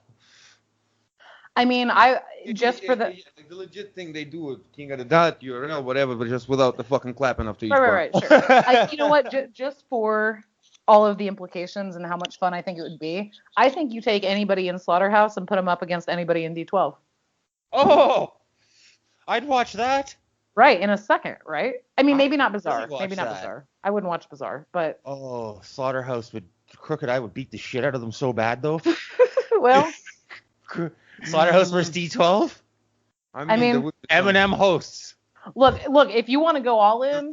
I mean, the legit thing they do with King of the Dot, URL, whatever, but just without the fucking clapping after each right, sure. You know what? Just for all of the implications and how much fun I think it would be, I think you take anybody in Slaughterhouse and put them up against anybody in D12. Oh, I'd watch that. Right, in a second, right? I mean, maybe not Bizarre. Maybe not Bizarre. I wouldn't watch Bizarre, but... Oh, Slaughterhouse Crooked Eye would beat the shit out of them so bad, though. Well... Slaughterhouse versus D12? I mean Eminem hosts. Look, if you want to go all in,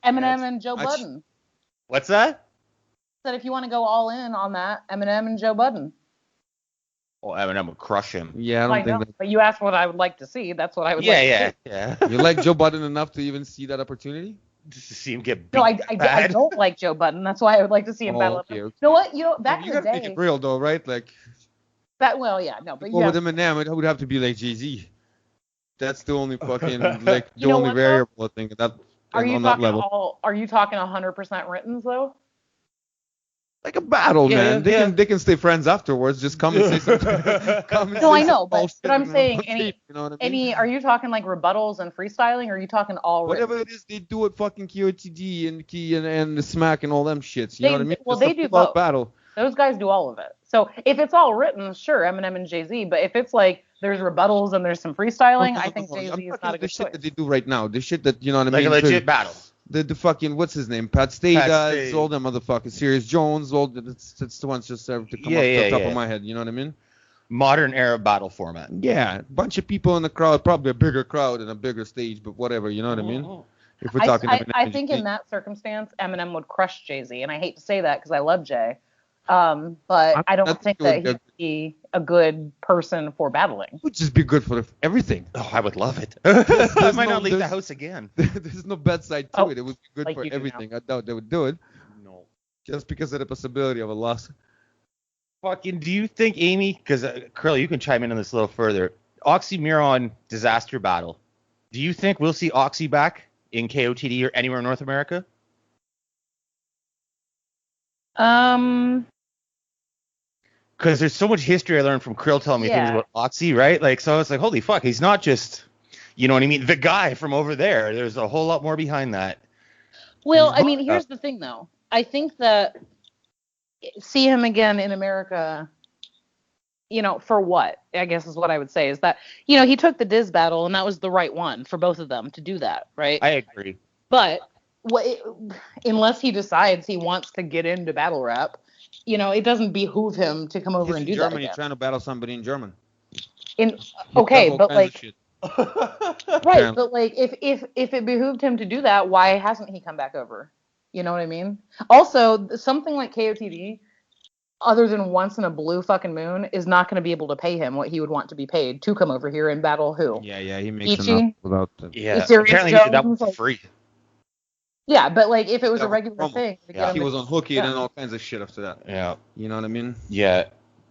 Eminem and Joe Budden. What's that? Said if you want to go all in on that, Eminem and Joe Budden. Oh, Eminem would crush him. Yeah, I don't think but you asked what I would like to see. That's what I would like to see. Yeah. You like Joe Budden enough to even see that opportunity? Just to see him get beat. No, I don't like Joe Budden. That's why I would like to see him battle. Okay. You know what? Back in the day. You gotta make it real, though, right? Like... But with Eminem, it would have to be like Jay-Z. That's the only fucking the only variable I think that on that level. Are you talking 100% written though? Like a battle, man. They can stay friends afterwards. Just come and say something. No, I know, but I'm saying any. Are you talking like rebuttals and freestyling, or are you talking all written? Whatever it is, they do it fucking QOTD and Key and the Smack and all them shits. You know what I mean? Well, they do both. Battle. Those guys do all of it. So if it's all written, sure, Eminem and Jay-Z. But if it's like there's rebuttals and there's some freestyling, I think Jay-Z is not a good choice. The shit that they do right now, the shit that, you know what I mean? Like a legit battle. The fucking, what's his name? Pat Stay does, all them motherfuckers. Serious Jones, that's the ones just to come off the top of my head, you know what I mean? Modern era battle format. Yeah, bunch of people in the crowd, probably a bigger crowd and a bigger stage, but whatever, you know what I mean? If we're talking I think in that circumstance, Eminem would crush Jay-Z, and I hate to say that because I love Jay. But I don't think that he'd be a good person for battling. It would just be good for everything. Oh, I would love it. I might not leave the house again. There's no bad side to it. It would be good for everything. I doubt they would do it. No. Just because of the possibility of a loss. Fucking, do you think, Amy, because Kirill, you can chime in on this a little further. Oxymoron disaster battle. Do you think we'll see Oxy back in KOTD or anywhere in North America? Because there's so much history I learned from Kirill telling me things about Oxy, right? Like, so I was like, holy fuck, he's not just, you know what I mean, the guy from over there. There's a whole lot more behind that. Well, I mean, here's the thing, though. I think that see him again in America, you know, for what? I guess is what I would say is that, you know, he took the Diz battle, and that was the right one for both of them to do that, right? I agree. But unless he decides he wants to get into battle rap, it doesn't behoove him to come over and do that again. Germany trying to battle somebody in German. Okay, but like, right, but like, if it behooved him to do that, why hasn't he come back over? You know what I mean? Also, something like KOTD, other than once in a blue fucking moon, is not going to be able to pay him what he would want to be paid to come over here and battle who? Yeah, he makes Ichi? enough without that. Yeah, apparently he did that for free. Yeah, but like if it was a regular thing, he was on Hooky and all kinds of shit after that. Yeah, you know what I mean? Yeah,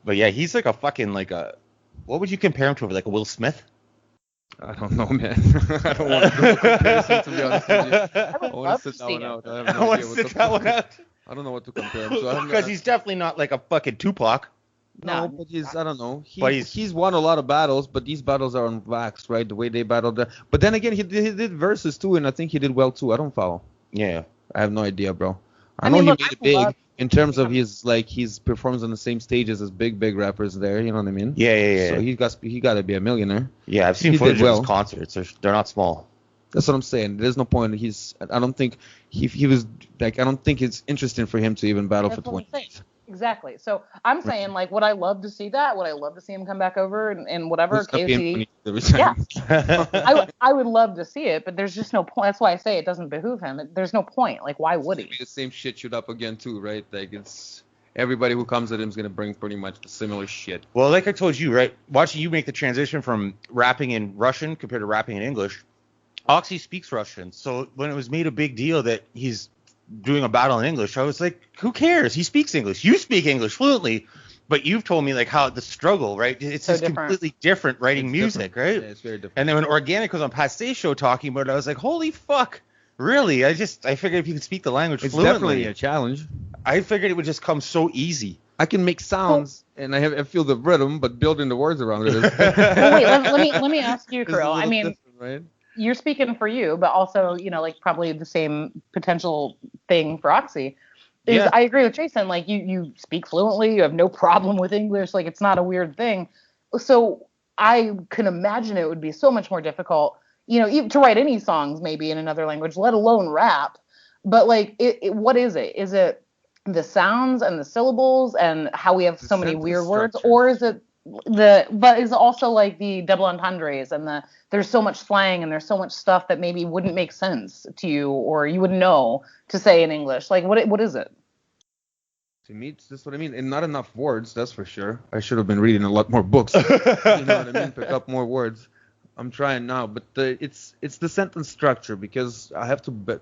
but yeah, he's like a fucking what would you compare him to? Like a Will Smith? I don't know, man. I don't want to do a comparison, to be honest with you. I want to sit that one out. I have no idea what to compare. I don't know what to compare him to. Because he's definitely not like a fucking Tupac. No, but I don't know. He's won a lot of battles, but these battles are on wax, right? The way they battled. But then again, he did verses too, and I think he did well too. I don't follow. Yeah. I have no idea, bro. I know he made it big in terms of he's performs on the same stages as big rappers there. You know what I mean? Yeah. So he got to be a millionaire. Yeah, I've seen footage of his concerts. They're not small. That's what I'm saying. There's no point. I don't think he was like. I don't think it's interesting for him to even battle for 20 years. Exactly. So I'm saying, like, would I love to see that? Would I love to see him come back over and whatever? KOTD. Yeah. I would love to see it, but there's just no point. That's why I say it doesn't behoove him. There's no point. Like, why would he? The same shit shoot up again too, right? Like, it's everybody who comes at him is gonna bring pretty much the similar shit. Well, like I told you, right? Watching you make the transition from rapping in Russian compared to rapping in English, Oxy speaks Russian. So when it was made a big deal that he's doing a battle in English, I was like, who cares? He speaks English. You speak English fluently, but you've told me like how the struggle, right? It's so just completely different writing music, right? Yeah, it's very different. And then when Organic was on Passe Show talking about it, I was like, holy fuck, really? I figured if you could speak the language fluently. It's definitely a challenge. I figured it would just come so easy. I can make sounds and I feel the rhythm, but building the words around it is. Well, wait, let me ask you, Kirill. I mean, right? You're speaking for you, but also, like probably the same potential thing for Oxy. I agree with Jason. Like you speak fluently, you have no problem with English. Like it's not a weird thing. So I can imagine it would be so much more difficult, even to write any songs maybe in another language, let alone rap. But like, what is it? Is it the sounds and the syllables and how we have so many weird words, or is it but is also like the double entendres and there's so much slang and there's so much stuff that maybe wouldn't make sense to you or you wouldn't know to say in English. Like what is it? To me, it's just what I mean. And not enough words, that's for sure. I should have been reading a lot more books. You know what I mean? Pick up more words. I'm trying now, but it's the sentence structure because I have to.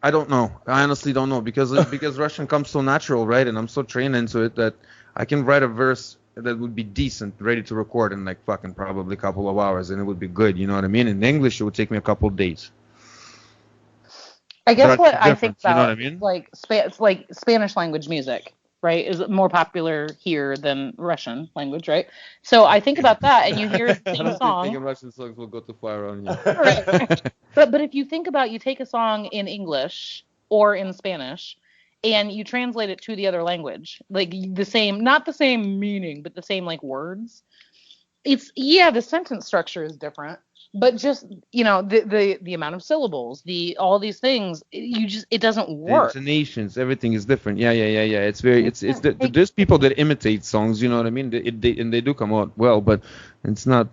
I don't know. I honestly don't know because Russian comes so natural, right? And I'm so trained into it that I can write a verse that would be decent, ready to record in like fucking probably a couple of hours, and it would be good. You know what I mean? In English, it would take me a couple of days. I guess what I think about, you know what I mean? like Spanish language music, right, is more popular here than Russian language, right? So I think about that, and you hear the same song. I think Russian songs will go too far on you. Right. But if you think about, you take a song in English or in Spanish, and you translate it to the other language, like the same, not the same meaning, but the same like words. The sentence structure is different. But just, the amount of syllables, all these things, it doesn't work. The intonations, everything is different. Yeah. There's people that imitate songs, you know what I mean? They do come out well, but it's not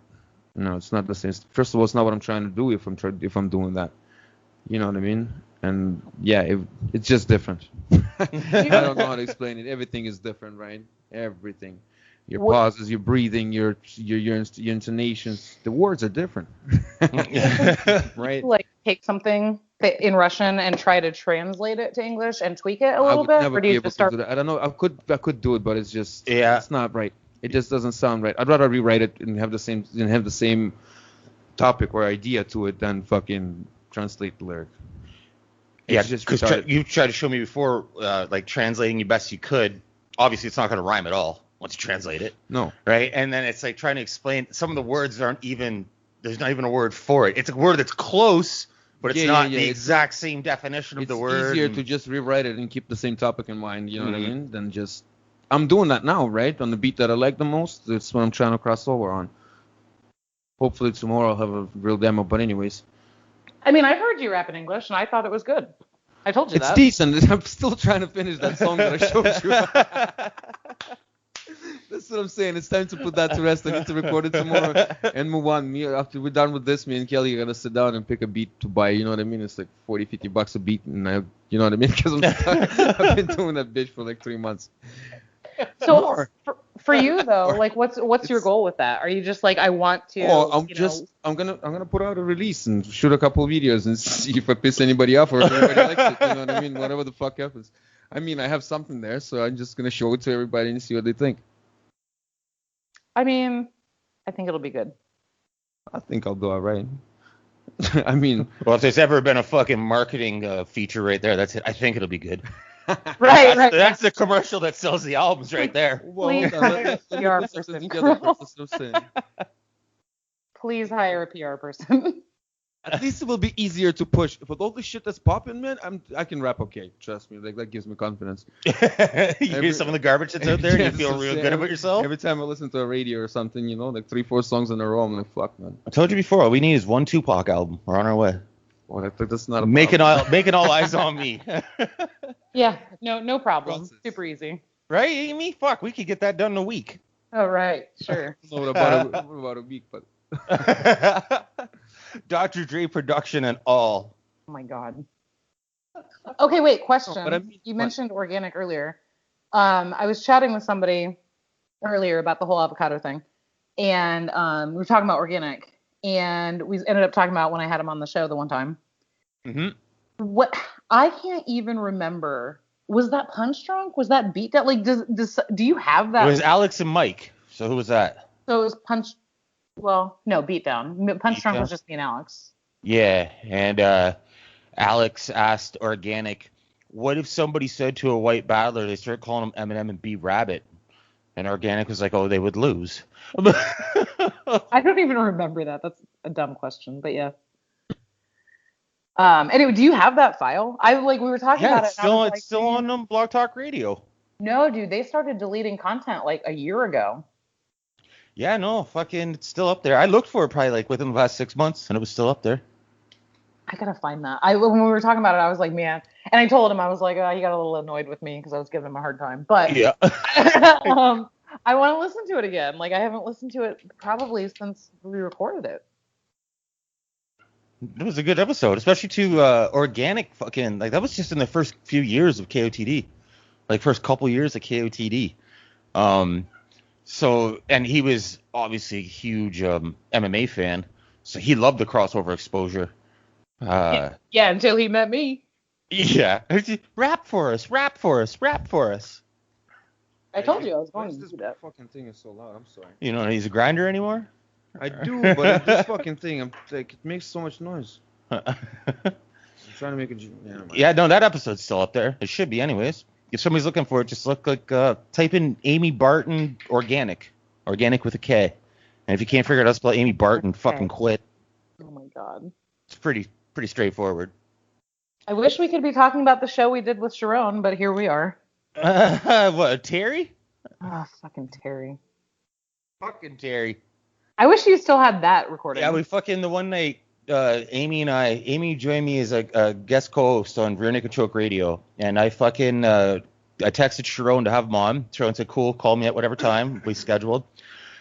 the same. First of all, it's not what I'm trying to do if I'm doing that. You know what I mean? And yeah, it's just different. I don't know how to explain it. Everything is different, right? Everything. Your pauses, your breathing, your intonations, the words are different. Right? Like take something in Russian and try to translate it to English and tweak it a little bit, or do you just start? Do that. I don't know. I could do it, but it's just it's not right. It just doesn't sound right. I'd rather rewrite it and have the same topic or idea to it than fucking translate the lyric. It's because you tried to show me before, like translating the best you could. Obviously, it's not going to rhyme at all once you translate it. No. Right? And then it's like trying to explain. Some of the words there's not even a word for it. It's a word that's close, but it's not the exact same definition of the word. It's easier to just rewrite it and keep the same topic in mind, you know what I mean? Than just, I'm doing that now, right? On the beat that I like the most, that's what I'm trying to cross over on. Hopefully tomorrow I'll have a real demo, but anyways. I mean, I heard you rap in English, and I thought it was good. I told you It's that. decent. I'm still trying to finish that song that I showed you. That's what I'm saying. It's time to put that to rest. I need to record it tomorrow and move on. After we're done with this, me and Kelly are going to sit down and pick a beat to buy. You know what I mean? It's like $40-$50 a beat. And you know what I mean? Because I've been doing that bitch for like 3 months. So for you though, like what's your goal with that? Are you just like, I want to? I'm gonna put out a release and shoot a couple of videos and see if I piss anybody off or if anybody likes it. You know what I mean? Whatever the fuck happens. I mean, I have something there, so I'm just gonna show it to everybody and see what they think. I mean, I think it'll be good. I think I'll do all right. I mean, well, if there's ever been a fucking marketing feature right there, that's it. I think it'll be good. Right. That's the commercial that sells the albums right there. Please hire a PR person. Please hire a PR person. At least it will be easier to push. With all the shit that's popping, man, I can rap okay. Trust me. Like, that gives me confidence. You hear some of the garbage that's out there and you feel real good about yourself? Every time I listen to a radio or something, you know, like 3-4 songs in a row, I'm like, fuck, man. I told you before, all we need is one Tupac album. We're on our way. Well, that's not a making all eyes on me. Yeah, no problem. Process. Super easy. Right, Amy? Fuck, we could get that done in a week. Oh, right, sure. Not about a week, but... Dr. Dre production and all. Oh my God. Okay, wait, question. No, you mentioned organic earlier. I was chatting with somebody earlier about the whole avocado thing, and we were talking about organic, and we ended up talking about when I had him on the show the one time. Mm-hmm. What I can't even remember. Was that Punch Drunk? Was that Beat Down? Like, do you have that? It was Alex and Mike. So who was that? So it was Punch. Well, no, Beat Down. Punch Drunk was just me and Alex. Yeah, and Alex asked Organic, what if somebody said to a white battler, they start calling him Eminem and B Rabbit? And Organic was like, oh, they would lose. I don't even remember that. That's a dumb question, but yeah. Anyway, do you have that file? We were talking about it. It's still on Blog Talk Radio. No, dude, they started deleting content like a year ago. Yeah, no, fucking, it's still up there. I looked for it probably like within the last 6 months, and it was still up there. I gotta find that. When we were talking about it, I was like, man. And I told him, I was like, he got a little annoyed with me because I was giving him a hard time. But yeah. I want to listen to it again. Like, I haven't listened to it probably since we recorded it. It was a good episode, especially to Organic fucking, like, that was just in the first few years of KOTD. Like, first couple years of KOTD. So, and he was obviously a huge MMA fan, so he loved the crossover exposure. Yeah, until he met me. Yeah. Rap for us. I told you I was going to do that. Fucking thing is so loud. I'm sorry. You know he's a grinder anymore? I do, but this fucking thing, I'm like, it makes so much noise. I'm trying to make it. Yeah, no, that episode's still up there. It should be, anyways. If somebody's looking for it, just type in Amy Barton Organic with a K. And if you can't figure out how to spell Amy Barton, fucking quit. Oh my God. It's pretty straightforward. I wish we could be talking about the show we did with Sharon, but here we are. What, Terry? Oh, fucking Terry. Fucking Terry. I wish you still had that recording. Yeah, we fucking, the one night, Amy joined me as a guest co-host on Rear Naked Choke Radio, and I fucking, I texted Sharon to have him on. Sharon said, cool, call me at whatever time. We scheduled.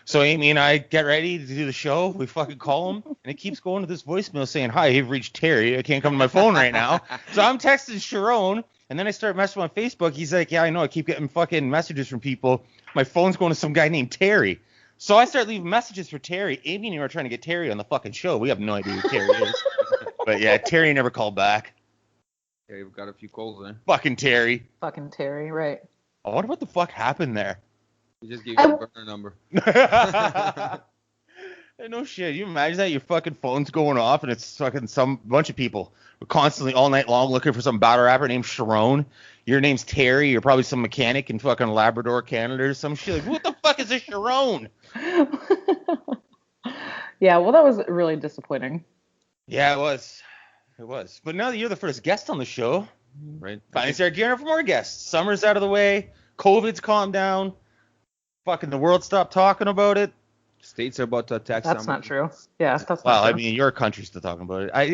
So Amy and I get ready to do the show. We fucking call him, and it keeps going to this voicemail saying, hi, you've reached Terry. I can't come to my phone right now. So I'm texting Sharon, and then I start messaging on Facebook. He's like, yeah, I know. I keep getting fucking messages from people. My phone's going to some guy named Terry. So I start leaving messages for Terry. Amy and I are trying to get Terry on the fucking show. We have no idea who Terry is. But yeah, Terry never called back. Yeah, we've got a few calls there. Fucking Terry. Fucking Terry, right. I wonder what the fuck happened there. He just gave you a burner number. No shit. You imagine that your fucking phone's going off and it's fucking some bunch of people constantly all night long looking for some battle rapper named Sharon. Your name's Terry. You're probably some mechanic in fucking Labrador, Canada or some shit. Like, what the fuck is a Sharon? Yeah, well, that was really disappointing. Yeah, it was. It was. But now that you're the first guest on the show, right? Finally start gearing up for more guests. Summer's out of the way. COVID's calmed down. Fucking the world stopped talking about it. States are about to attack. That's not true. Yeah, that's not true. Well, I mean, your country's still talking about it. I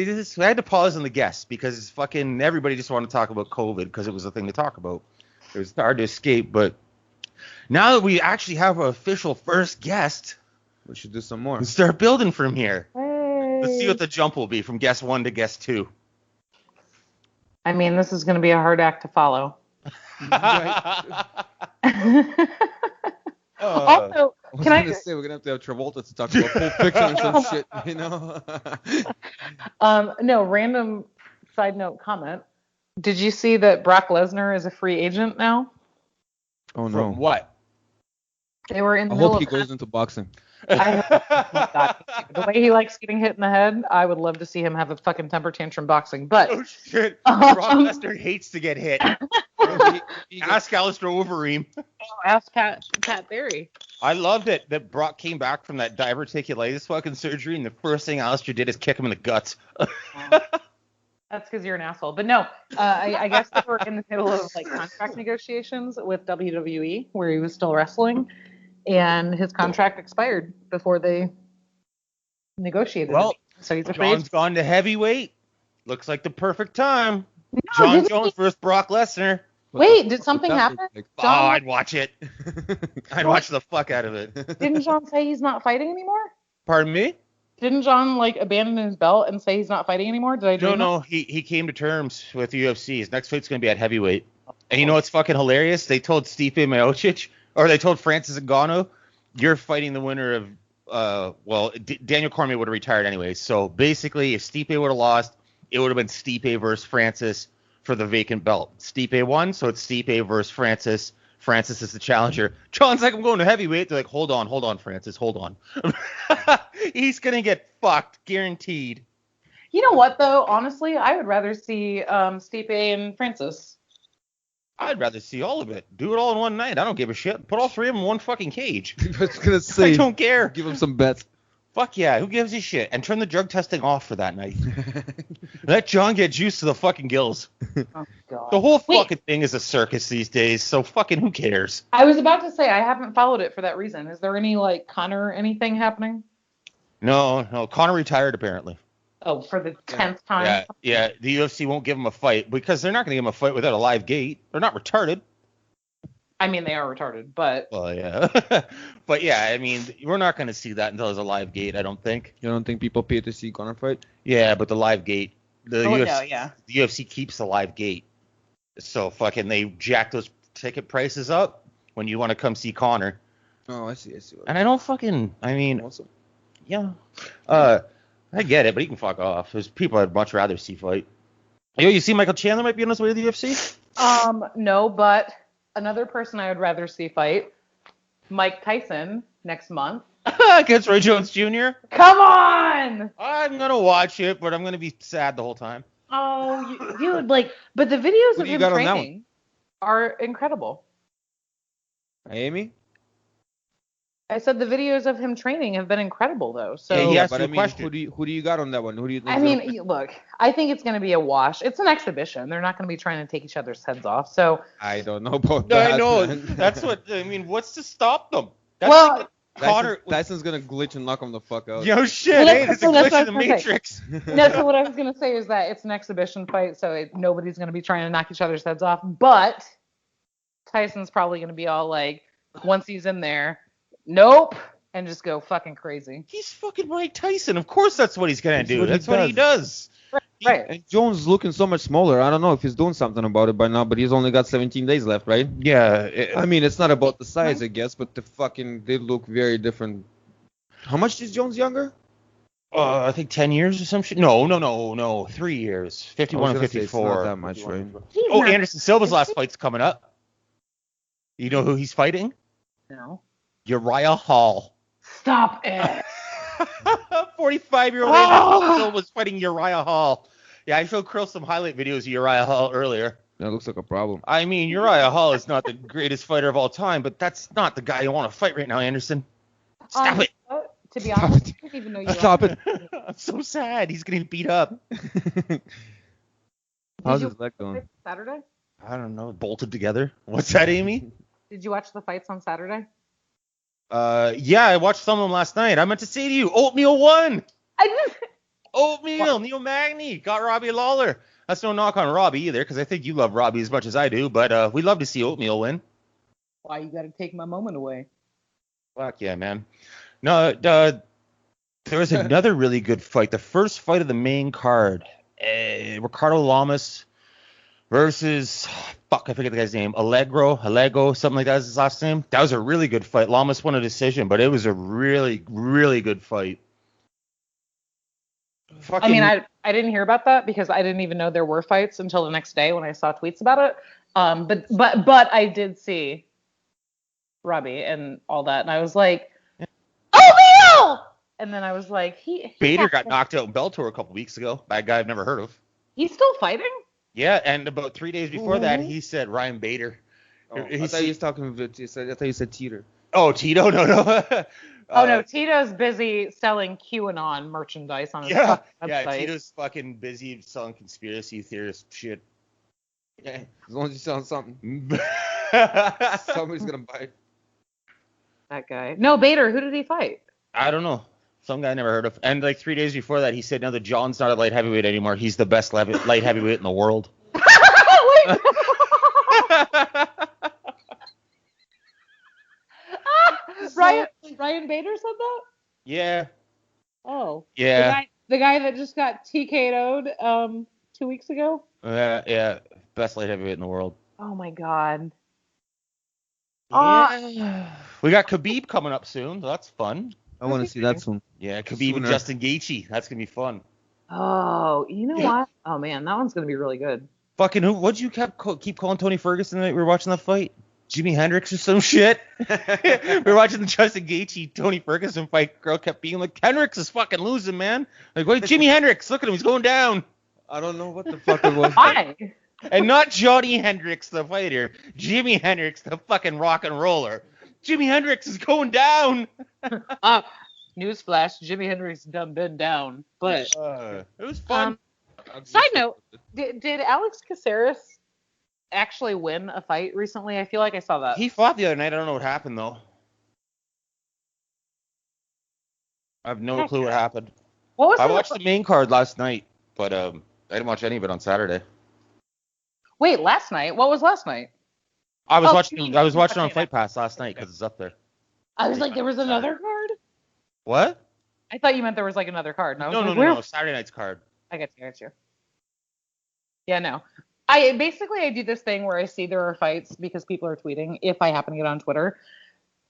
had to pause on the guess because fucking everybody just wanted to talk about COVID because it was a thing to talk about. It was hard to escape, but now that we actually have an official first guest, we should do some more. And start building from here. Hey. Let's see what the jump will be from guest 1 to guest 2. I mean, this is going to be a hard act to follow. Also, can I say we're gonna have to have Travolta to talk about Pulp Fiction and some shit, you know? No, random side note comment. Did you see that Brock Lesnar is a free agent now? Oh no. From what? They were in the I middle hope he of goes into boxing. The way he likes getting hit in the head, I would love to see him have a fucking temper tantrum boxing. But oh shit, Brock Lesnar hates to get hit. Ask Alistair Overeem. Oh, ask Pat Barry. I loved it that Brock came back from that diverticulitis fucking surgery, and the first thing Alistair did is kick him in the guts. That's because you're an asshole. But no, I guess they were in the middle of like contract negotiations with WWE, where he was still wrestling, and his contract expired before they negotiated. Well, so he's a John's gone to heavyweight. Looks like the perfect time. No, John Jones versus Brock Lesnar. Wait, did something happen? Like? Oh, I'd watch it. I'd watch the fuck out of it. Didn't John say he's not fighting anymore? Pardon me? Didn't John like abandon his belt and say he's not fighting anymore? Did I dream No. He came to terms with UFC. His next fight's gonna be at heavyweight. And you know what's fucking hilarious? They told Stipe Miocic, or they told Francis Ngannou, you're fighting the winner of Daniel Cormier would have retired anyway. So basically, if Stipe would have lost, it would have been Stipe versus Francis for the vacant belt. Stipe won, so it's Stipe versus Francis. Francis is the challenger. John's like, I'm going to heavyweight. They're like, hold on, Francis, hold on. He's going to get fucked, guaranteed. You know what, though? Honestly, I would rather see Stipe and Francis. I'd rather see all of it. Do it all in one night. I don't give a shit. Put all 3 of them in one fucking cage. I was going to say. I don't care. Give him some bets. Fuck yeah, who gives a shit? And turn the drug testing off for that night. Let John get juiced to the fucking gills. Oh, God. The whole fucking thing is a circus these days, so fucking who cares? I was about to say, I haven't followed it for that reason. Is there any, like, Conor anything happening? No. Conor retired, apparently. Oh, for the 10th time? Yeah, the UFC won't give him a fight because they're not going to give him a fight without a live gate. They're not retarded. I mean, they are retarded, but... Well, yeah. But, yeah, I mean, we're not going to see that until there's a live gate, I don't think. You don't think people pay to see Conor fight? Yeah, but the live gate... The UFC keeps the live gate. So, fucking, they jack those ticket prices up when you want to come see Conor. Oh, I see. And I don't fucking... I mean... Awesome. Yeah. I get it, but he can fuck off. There's people I'd much rather see fight. Yo, you see Michael Chandler might be on his way to the UFC? No, but... Another person I would rather see fight, Mike Tyson, next month. Against Roy Jones Jr.? Come on! I'm going to watch it, but I'm going to be sad the whole time. Oh, dude, like, but the videos of him training are incredible. Amy? I said the videos of him training have been incredible, though. So but I mean, who do you got on that one? Who do you think? I mean, look, I think it's going to be a wash. It's an exhibition. They're not going to be trying to take each other's heads off. So I don't know about that. I know. That's what I mean. What's to stop them? Tyson's gonna glitch and knock him the fuck out. Yo, shit, hey, there's a glitch in the Matrix. No, so what I was gonna say is that it's an exhibition fight, so nobody's gonna be trying to knock each other's heads off. But Tyson's probably gonna be all like, once he's in there, nope, and just go fucking crazy. He's fucking Mike Tyson. Of course, that's what he's gonna do. That's what he does. Right. And Jones is looking so much smaller. I don't know if he's doing something about it by now, but he's only got 17 days left, right? Yeah. I mean, it's not about the size, I guess, but they look very different. How much is Jones younger? I think 10 years or some shit. No. 3 years. 51 and 54. It's not that much, right? Anderson Silva's last fight's coming up. You know who he's fighting? No. Uriah Hall. Stop it. 45-year-old Anderson Silva's fighting Uriah Hall. Yeah, I showed Krill some highlight videos of Uriah Hall earlier. That looks like a problem. I mean, Uriah Hall is not the greatest fighter of all time, but that's not the guy you want to fight right now, Anderson. Stop it. To be honest, I didn't even know you Stop it. I'm so sad. He's getting beat up. How's his leg going? Saturday? I don't know. Bolted together. What's that, Amy? Did you watch the fights on Saturday? Yeah, I watched some of them last night. I meant to say to you, Oatmeal won. I just. Oatmeal, Neil Magny got Robbie Lawler. That's no knock on Robbie either, because I think you love Robbie as much as I do. But we'd love to see Oatmeal win. Why you gotta take my moment away? Fuck yeah, man. No, there was another really good fight. The first fight of the main card. Ricardo Lamas versus, I forget the guy's name. Alego, something like that is his last name. That was a really good fight. Lamas won a decision, but it was a really, really good fight. I mean, I didn't hear about that because I didn't even know there were fights until the next day when I saw tweets about it. But I did see Robbie and all that, and I was like, Oatmeal! And then I was like, Bader got knocked out in Bellator a couple weeks ago by a guy I've never heard of. He's still fighting? Yeah, and about 3 days before that, he said Ryan Bader. Oh, I thought you was talking about. I thought you said Teeter. Oh, Tito? No. Oh no, Tito's busy selling QAnon merchandise on his website. Yeah, Tito's fucking busy selling conspiracy theorist shit. Yeah, as long as you selling something, somebody's gonna buy it. That guy. No, Bader. Who did he fight? I don't know. Some guy I never heard of. And like 3 days before that, he said, "Now that John's not a light heavyweight anymore. He's the best light heavyweight in the world." Ryan Bader said that? Yeah. Oh. Yeah. The guy that just got TKO'd 2 weeks ago? Yeah. Best light heavyweight in the world. Oh my God. Yeah. We got Khabib coming up soon. So that's fun. I want to see that soon. Yeah, Khabib and Justin Gaethje. That's gonna be fun. Oh, you know what? Oh man, that one's gonna be really good. Fucking who? What'd you keep calling Tony Ferguson the night we were watching that fight? Jimi Hendrix or some shit? We were watching the Justin Gaethje Tony Ferguson fight. Girl kept being like, Hendrix is fucking losing, man. Like, wait, Jimi Hendrix, look at him, he's going down. I don't know what the fuck it was. Why? And not Johnny Hendrix, the fighter. Jimi Hendrix, the fucking rock and roller. Jimi Hendrix is going down. Newsflash, Jimi Hendrix done been down. But it was fun. Side note, did Alex Caceres actually win a fight recently? I feel like I saw that. He fought the other night. I don't know what happened, though. I have no clue what happened. I watched the main card last night, but I didn't watch any of it on Saturday. Wait, last night? What was last night? I was watching on Fight Pass last night because it's up there. I was like, there was another card? What? I thought you meant there was like another card. No. Saturday night's card. I got you. Yeah, no. I do this thing where I see there are fights because people are tweeting if I happen to get on Twitter.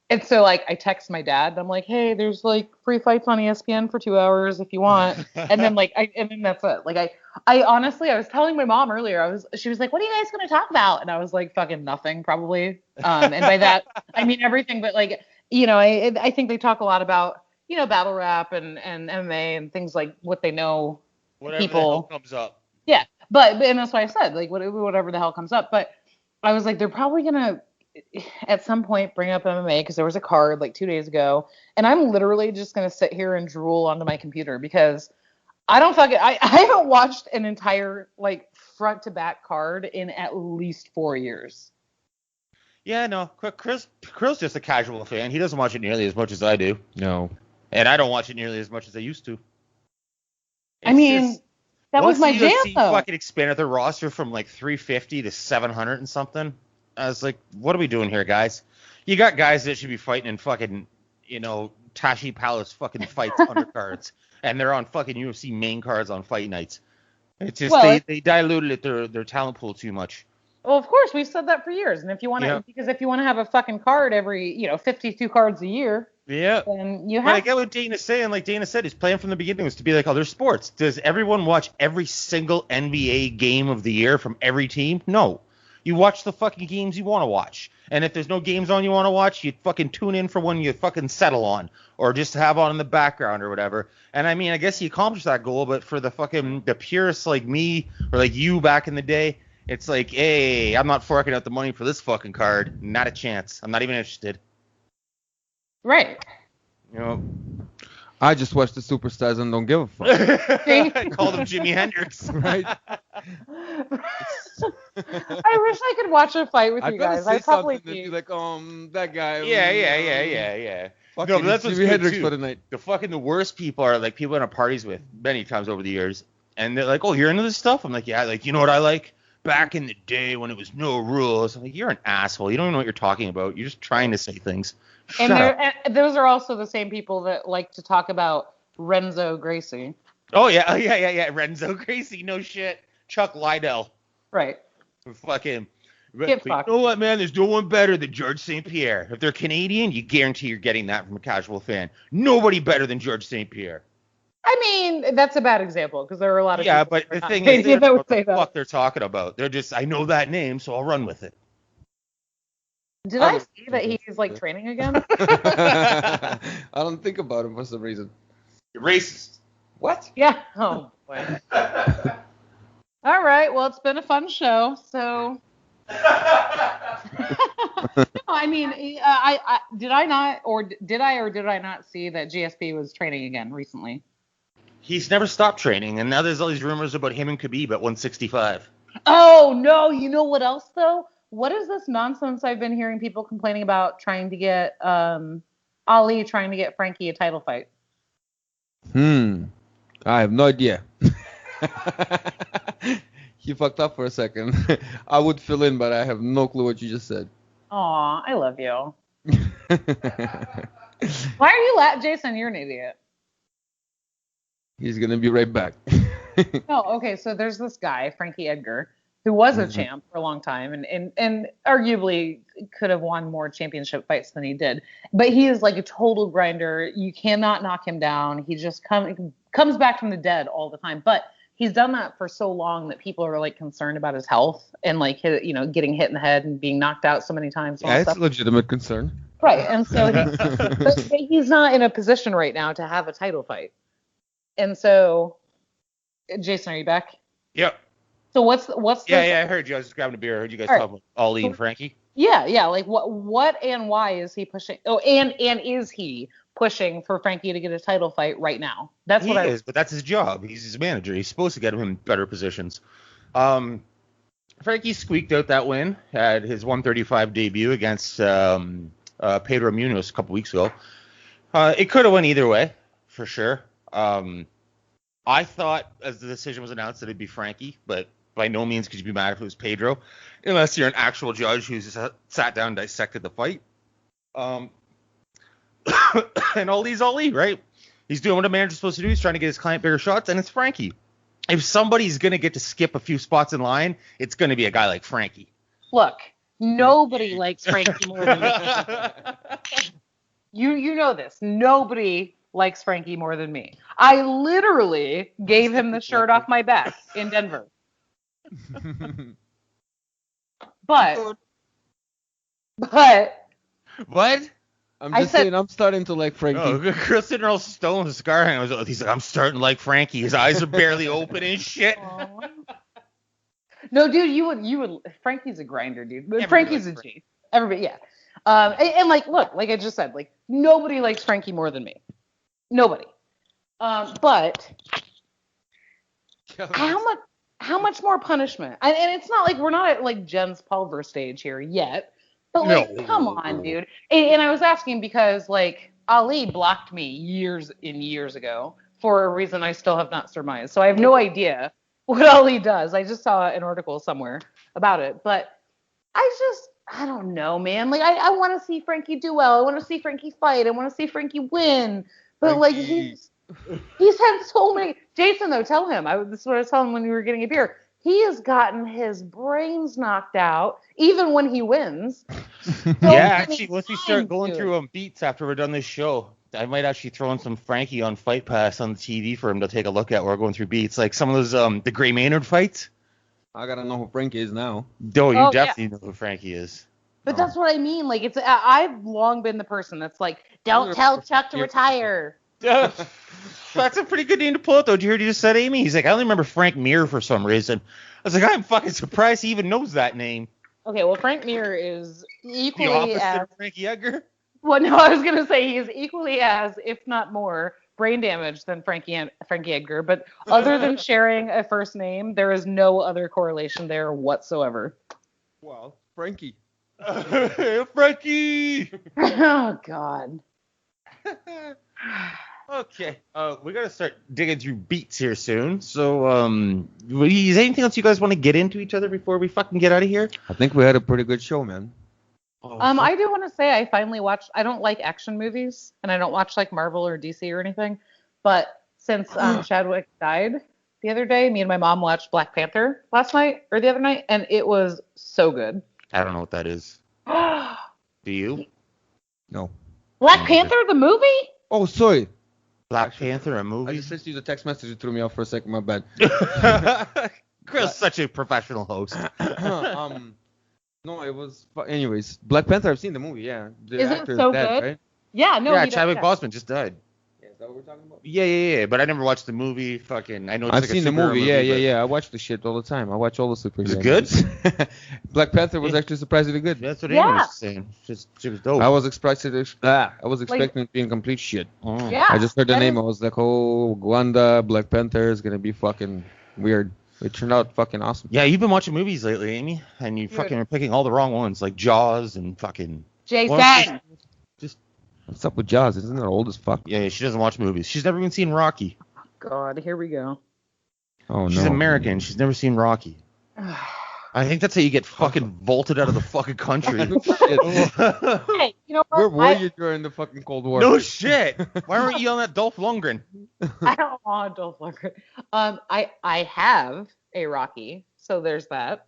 And so like I text my dad and I'm like, hey, there's like free fights on ESPN for 2 hours if you want. And then that's it. Like I honestly, I was telling my mom earlier, she was like, what are you guys going to talk about? And I was like, fucking nothing probably. And by that, I mean everything, but like, I think they talk a lot about, battle rap and MMA and things like what they know. Whatever people. The hell comes up. Yeah. But and that's why I said, like, whatever the hell comes up. But I was like, they're probably going to, at some point, bring up MMA because there was a card like 2 days ago. And I'm literally just going to sit here and drool onto my computer because I haven't watched an entire, like, front to back card in at least 4 years. Yeah, no. Krill's just a casual fan. He doesn't watch it nearly as much as I do. No. And I don't watch it nearly as much as I used to. That was my jam, though. Fucking expanded their roster from like 350 to 700 and something. I was like, what are we doing here, guys? You got guys that should be fighting in fucking, Tashi Palace fucking fights undercards, and they're on fucking UFC main cards on fight nights. It's just they diluted their talent pool too much. Well, of course, we've said that for years. And if you want to have a fucking card every, 52 cards a year. Yeah. Then you have. But I get what Dana's saying. Like Dana said, his plan from the beginning was to be like other sports. Does everyone watch every single NBA game of the year from every team? No. You watch the fucking games you want to watch. And if there's no games on you want to watch, you fucking tune in for one you fucking settle on. Or just have on in the background or whatever. And I mean, I guess he accomplished that goal, but for the purists like me or like you back in the day, it's like, hey, I'm not forking out the money for this fucking card. Not a chance. I'm not even interested. Right. I just watch the superstars and don't give a fuck. I called him Jimi Hendrix. Right. I wish I could watch a fight with you guys. I'd probably be like, that guy. Yeah. No, but that's what's good too. For the night. The worst people are like people in our parties with many times over the years, and they're like, "Oh, you're into this stuff?" I'm like, "Yeah." Like, you know what I like? Back in the day when it was no rules. I'm like, "You're an asshole. You don't even know what you're talking about. You're just trying to say things." And those are also the same people that like to talk about Renzo Gracie. Oh yeah. Renzo Gracie, no shit. Chuck Liddell. Right. Fucking. But you know what, man? There's no one better than George St. Pierre. If they're Canadian, you guarantee you're getting that from a casual fan. Nobody better than George St. Pierre. I mean, that's a bad example because there are a lot of people. Yeah, but the thing is, they don't know what the fuck they're talking about. They're just, I know that name, so I'll run with it. Did I see that he's like training again? I don't think about him for some reason. You're racist. What? Yeah. Oh boy. All right. Well, it's been a fun show. So. No, I mean, did I not see that GSP was training again recently? He's never stopped training, and now there's all these rumors about him and Khabib at 165. Oh no! You know what else though? What is this nonsense I've been hearing people complaining about trying to get Ali trying to get Frankie a title fight? I have no idea. You fucked up for a second. I would fill in, but I have no clue what you just said. Aw, I love you. Why are you laughing? Jason, you're an idiot. He's going to be right back. Oh, okay. So there's this guy, Frankie Edgar, who was a champ for a long time and arguably could have won more championship fights than he did. But he is like a total grinder. You cannot knock him down. He just comes back from the dead all the time. But he's done that for so long that people are like concerned about his health and like getting hit in the head and being knocked out so many times. Yeah, it's a legitimate concern. Right, and so but he's not in a position right now to have a title fight. And so, Jason, are you back? Yep. So what's I heard you. I was just grabbing a beer. I heard you guys talking about Ali and Frankie. Yeah. Like what and why is he pushing? Oh, and is he pushing for Frankie to get a title fight right now? That's what he is, but that's his job. He's his manager. He's supposed to get him in better positions. Frankie squeaked out that win, had his 135 debut against Pedro Munoz a couple weeks ago. It could have went either way, for sure. I thought as the decision was announced that it'd be Frankie, but by no means could you be mad if it was Pedro, unless you're an actual judge who's sat down and dissected the fight. And Ali's Ali, right? He's doing what a manager's supposed to do. He's trying to get his client bigger shots, and it's Frankie. If somebody's going to get to skip a few spots in line, it's going to be a guy like Frankie. Look, nobody likes Frankie more than me. You know this. Nobody likes Frankie more than me. I literally gave him the shirt off my back in Denver. But what? I'm saying I'm starting to like Frankie. Oh, Chris sitting all stoned with scar hand. He's like, I'm starting to like Frankie. His eyes are barely open and shit. No, dude, you would. Frankie's a grinder, dude. Frankie's a G. Everybody, yeah. And like, look, like I just said, like nobody likes Frankie more than me. Nobody. But how much more punishment? And it's not like we're not at like Jens Pulver stage here yet. But like, no. Come on, dude. And I was asking because like Ali blocked me years ago for a reason I still have not surmised. So I have no idea what Ali does. I just saw an article somewhere about it. But I don't know, man. Like I want to see Frankie do well. I want to see Frankie fight. I want to see Frankie win. But like he's had so many. Jason though, tell him. This is what I was telling him when we were getting a beer. He has gotten his brains knocked out, even when he wins. Yeah, actually, once we start going through beats after we're done this show, I might actually throw in some Frankie on Fight Pass on the TV for him to take a look at while we're going through beats. Like some of those, the Gray Maynard fights. I gotta know who Frankie is now. Oh, you definitely know who Frankie is. But that's what I mean. Like, I've long been the person that's like, don't tell Chuck to retire. That's a pretty good name to pull out, though. Did you hear what you just said, Amy? He's like, I only remember Frank Mir for some reason. I was like, I'm fucking surprised he even knows that name. Okay, well, Frank Mir is equally the opposite of Frankie Edgar? Well, no, I was going to say he is equally as, if not more, brain damaged than Frankie Edgar. But other than sharing a first name, there is no other correlation there whatsoever. Well, Frankie. Frankie. Oh God. Okay. We gotta start digging through beats here soon. So, is there anything else you guys want to get into each other before we fucking get out of here? I think we had a pretty good show, man. I do want to say I finally watched. I don't like action movies, and I don't watch like Marvel or DC or anything. But since Chadwick died the other day, me and my mom watched Black Panther last night or the other night, and it was so good. I don't know what that is. Do you? No. Black Panther, the movie? Oh, sorry. Black Panther, a I movie? just received a text message that threw me off for a second. My bad. Chris, such a professional host. No, it was. Anyways, Black Panther. I've seen the movie. Yeah. The Is it actor so dead, good? right? Yeah, no. Yeah, he Chadwick does. Boseman just died. Yeah, is that what we're talking about? Yeah. But I never watched the movie. Fucking, I know. It's I've like a seen the superhero movie. but- Yeah. I watch the shit all the time. I watch all the superhero. Is it good? movies. Black Panther was actually surprisingly good. That's what Yeah. Amy was saying. She was dope. I was expecting it to be in complete shit. Oh. Yeah. I just heard the that name. is- I was like, oh, Wanda, Black Panther is gonna be fucking weird. It turned out fucking awesome. Yeah, you've been watching movies lately, Amy, and you fucking are picking all the wrong ones, like Jaws and fucking. Jason. What's up with Jaws? Isn't it old as fuck? Yeah, she doesn't watch movies. She's never even seen Rocky. God, here we go. Oh no. She's American. She's never seen Rocky. I think that's how you get fucking vaulted out of the fucking country. Shit. Hey, you know what? Where were you during the fucking Cold War? No shit. Why weren't you yelling at Dolph Lundgren? I don't want Dolph Lundgren. I have a Rocky, so there's that.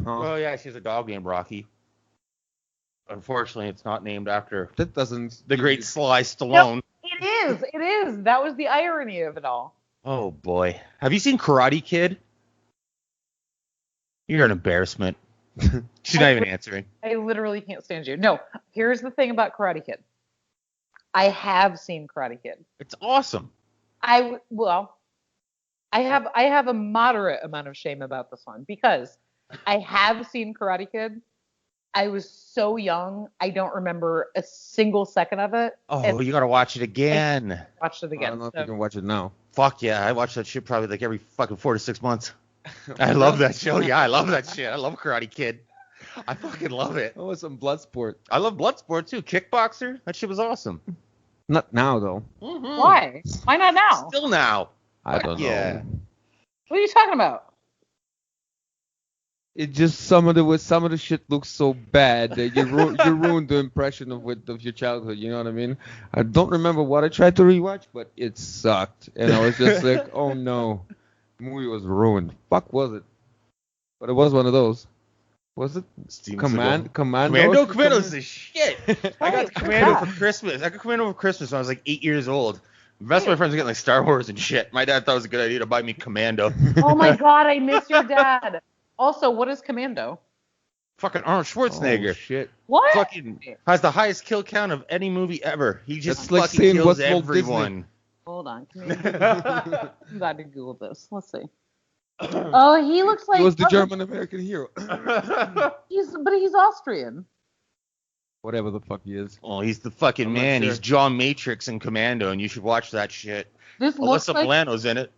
Huh. Oh yeah, she has a dog named Rocky. Unfortunately, it's not named after That doesn't. the great Sly Stallone. It is. That was the irony of it all. Oh boy, have you seen Karate Kid? You're an embarrassment. She's not even answering. I literally can't stand you. No, here's the thing about Karate Kid. I have seen Karate Kid. It's awesome. I have a moderate amount of shame about this one because I have seen Karate Kid. I was so young, I don't remember a single second of it. Oh, And you gotta watch it again. I watched it I again. don't know if so- you can watch it now. Fuck yeah, I watch that shit probably like every fucking 4 to 6 months. I love that show. Yeah, I love that shit. I love Karate Kid. I fucking love it. Oh, it's some blood sport. I love Bloodsport too. Kickboxer, that shit was awesome. Not now though. Mhm. Why? Why not now? Still now. I don't Yeah. know. What are you talking about? It just some of the shit looks so bad that you ruined the impression of your childhood. You know what I mean? I don't remember what I tried to rewatch, but it sucked, and I was just like, oh no, the movie was ruined. Fuck was it? But it was one of those. Was it Commando? Commando's the shit. I got Right, Commando yeah. for Christmas. I got Commando for Christmas when I was like 8 years old. The rest of my friends were getting like Star Wars and shit. My dad thought it was a good idea to buy me Commando. Oh my God, I miss your dad. Also, what is Commando? Fucking Arnold Schwarzenegger. Oh, shit. What? Fucking has the highest kill count of any movie ever. He just That's like fucking saying kills what's Walt everyone. Hold on. I'm about to Google this. Let's see. Oh, he looks like He was the German American hero. He's Austrian. Whatever the fuck he is. Oh, he's the fucking I'm not man. sure. He's John Matrix in Commando, and you should watch that shit. This looks Alyssa like Milano's in it.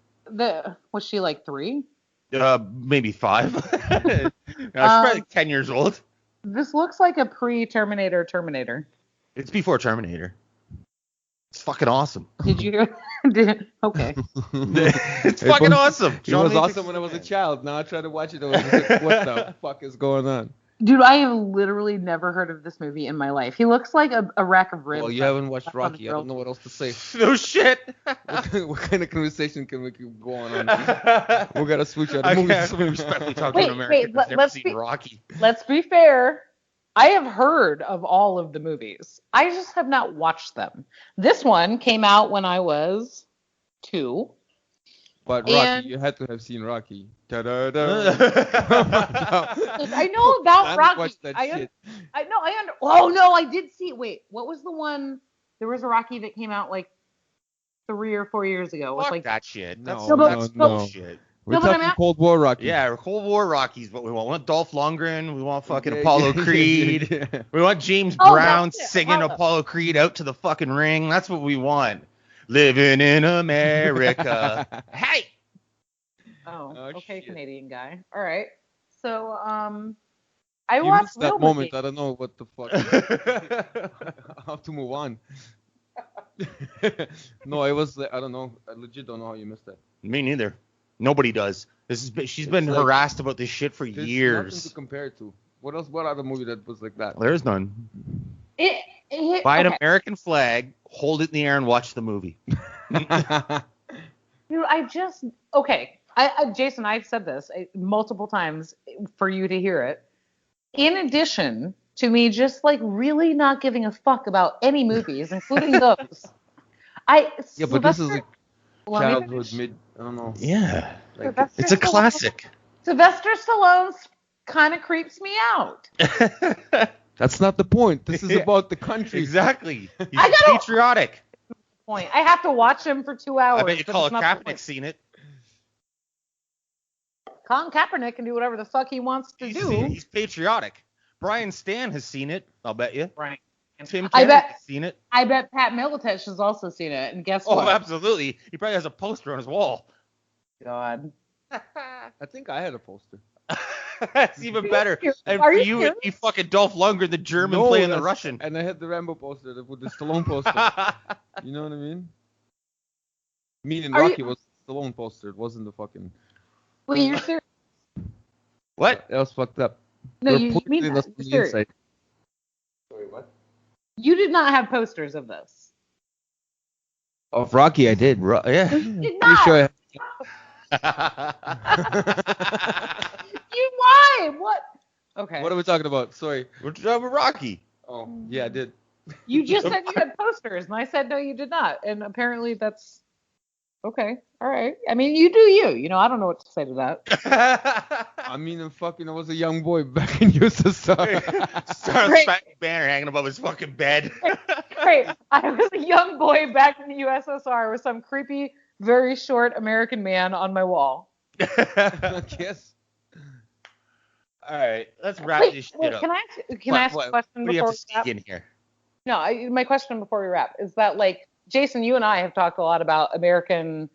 was she like 3? Maybe 5. She's probably like 10 years old. This looks like a pre-Terminator Terminator. It's before Terminator. It's fucking awesome. Did you? Okay. It's fucking awesome. It John was Matrix awesome when I was a is the child. Now I try to watch it. I was just like, what the fuck is going on? Dude, I have literally never heard of this movie in my life. He looks like a rack of ribs. Well, you haven't watched That's on Rocky. the I don't know what else to say. man. No shit. What kind of conversation can we keep going on? We gotta switch out I the can't movies. respectfully talk Wait, to an American wait, that's never let's seen be- Rocky. Let's be fair. I have heard of all of the movies. I just have not watched them. This one came out when I was 2. But Rocky, And- you had to have seen Rocky. Ta-da-da. I know about I Rocky. watched that shit. Oh no, I did see. Wait, what was the one? There was a Rocky that came out like 3 or 4 years ago. It was Fuck like that shit. That's, No, that's no. bullshit. We're No, but I'm talking asking- Cold War Rocky. Yeah, Cold War Rocky's what we want. We want Dolph Lundgren. We want fucking Yeah, Apollo yeah, Creed. yeah. We want James Oh, Brown that's it, singing Apollo. Apollo Creed out to the fucking ring. That's what we want. Living in America. Hey! Oh, Oh, okay, shit. Canadian guy. All right. So, I You watched missed that Real moment. Movie. I don't know what the fuck. I have to move on. No, I was. I don't know. I legit don't know how you missed that. Me neither. Nobody does. She's been like- harassed about this shit for There's nothing years. to compare it to. What else? What other movie that was like that? There's none. Buy an American flag, hold it in the air, and watch the movie. Dude, Jason, I've said this multiple times for you to hear it. In addition to me just like really not giving a fuck about any movies, including those. Yeah, but this is like childhood mid. I don't know. Yeah. Like, it's a classic. Sylvester Stallone kind of creeps me out. That's not the point. This is about the country. Exactly. He's patriotic. Point. I have to watch him for 2 hours. I bet you Colin Kaepernick's seen it. Colin Kaepernick can do whatever the fuck he wants to do. He's patriotic. Brian Stan has seen it, I'll bet you. Right. Tim Kennedy has seen it. I bet Pat Miletich has also seen it. And guess what? Oh, absolutely. He probably has a poster on his wall. God. I think I had a poster. That's even better. And Are for you serious? you fucking Dolph Lundgren, the German playing the Russian. And I had the Rambo poster with the Stallone poster. You know what I mean? Meaning Rocky was the Stallone poster. It wasn't the fucking... Wait, you're serious? What? That was fucked up. No, you mean that? You're serious. Sorry, what? You did not have posters of this. Of Rocky, I did. Yeah. You did Pretty not. sure You lied. What? Okay. What are we talking about? Sorry. We're talking about Rocky. Oh, yeah, I did. You just said you had posters, and I said no, you did not. And apparently that's okay. All right. I mean, you do you. You know, I don't know what to say to that. I mean, I was a young boy back in USSR. Started a fat banner hanging above his fucking bed. Great. I was a young boy back in the USSR with some creepy, very short American man on my wall. I guess. All right, let's wrap this shit up. Can I ask a question what do you before have to we wrap? sneak in here? No, my question before we wrap is that, like, Jason, you and I have talked a lot about American,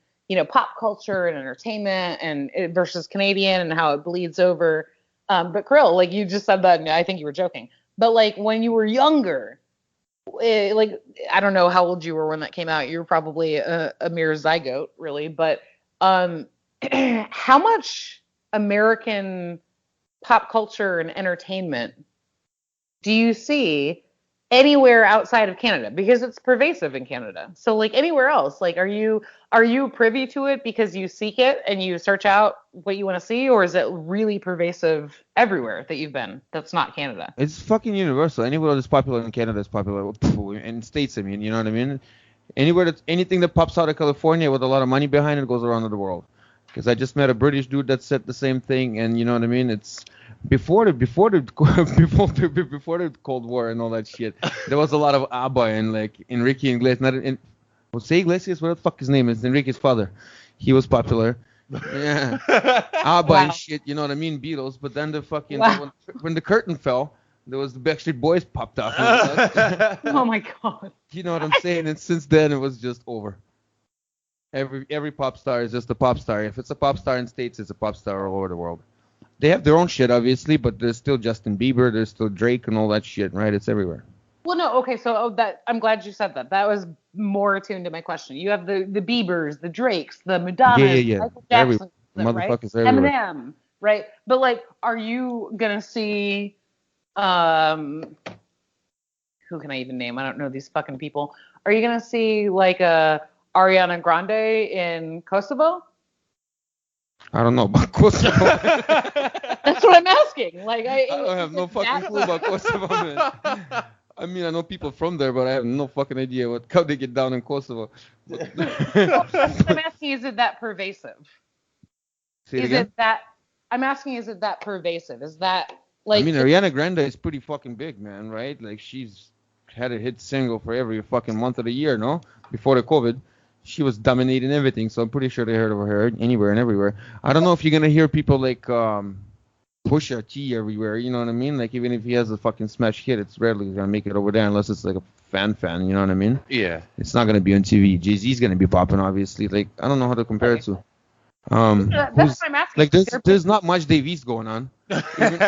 pop culture and entertainment and versus Canadian and how it bleeds over. But Kirill, like, you just said that, and I think you were joking. But like when you were younger, like, I don't know how old you were when that came out. You were probably a mere zygote, really. But how much American pop culture and entertainment do you see anywhere outside of Canada? Because it's pervasive in Canada. So like anywhere else, like are you privy to it because you seek it and you search out what you want to see, or is it really pervasive everywhere that you've been that's not Canada? It's fucking universal. Anywhere that's popular in Canada is popular in States, I mean, you know what I mean? Anything that pops out of California with a lot of money behind it goes around the world. Because I just met a British dude that said the same thing, and you know what I mean? It's before the Cold War and all that shit. There was a lot of ABBA and like Enrique Iglesias. Jose Iglesias, what the fuck his name is? Enrique's father. He was popular. Yeah. ABBA and shit, you know what I mean? Beatles. But then the fucking when the curtain fell, there was the Backstreet Boys popped up. Oh my god. You know what I'm saying? And since then it was just over. Every pop star is just a pop star. If it's a pop star in States, it's a pop star all over the world. They have their own shit, obviously, but there's still Justin Bieber, there's still Drake and all that shit, right? It's everywhere. Well, no, okay, so I'm glad you said that. That was more attuned to my question. You have the Biebers, the Drakes, the Madonnas, yeah. Michael Jackson, Motherfuckers right? everywhere. Eminem, right? But like, are you gonna see who can I even name? I don't know these fucking people. Are you gonna see like Ariana Grande in Kosovo? I don't know about Kosovo. That's what I'm asking. Like, I don't have no fucking clue about Kosovo, man. I mean, I know people from there, but I have no fucking idea how they get down in Kosovo. I'm asking, is it that pervasive? I'm asking, is it that pervasive? Is that like? I mean, Ariana Grande is pretty fucking big, man, right? Like, she's had a hit single for every fucking month of the year, no? Before the COVID. She was dominating everything, so I'm pretty sure they heard of her anywhere and everywhere. I don't know if you're gonna hear people like Pusha T everywhere, you know what I mean? Like, even if he has a fucking smash hit, it's rarely gonna make it over there unless it's like a fan, you know what I mean? Yeah. It's not gonna be on TV. Jay-Z's gonna be popping, obviously. Like, I don't know how to compare it to. That's what I'm asking. Like there's not much Dave East going on, even,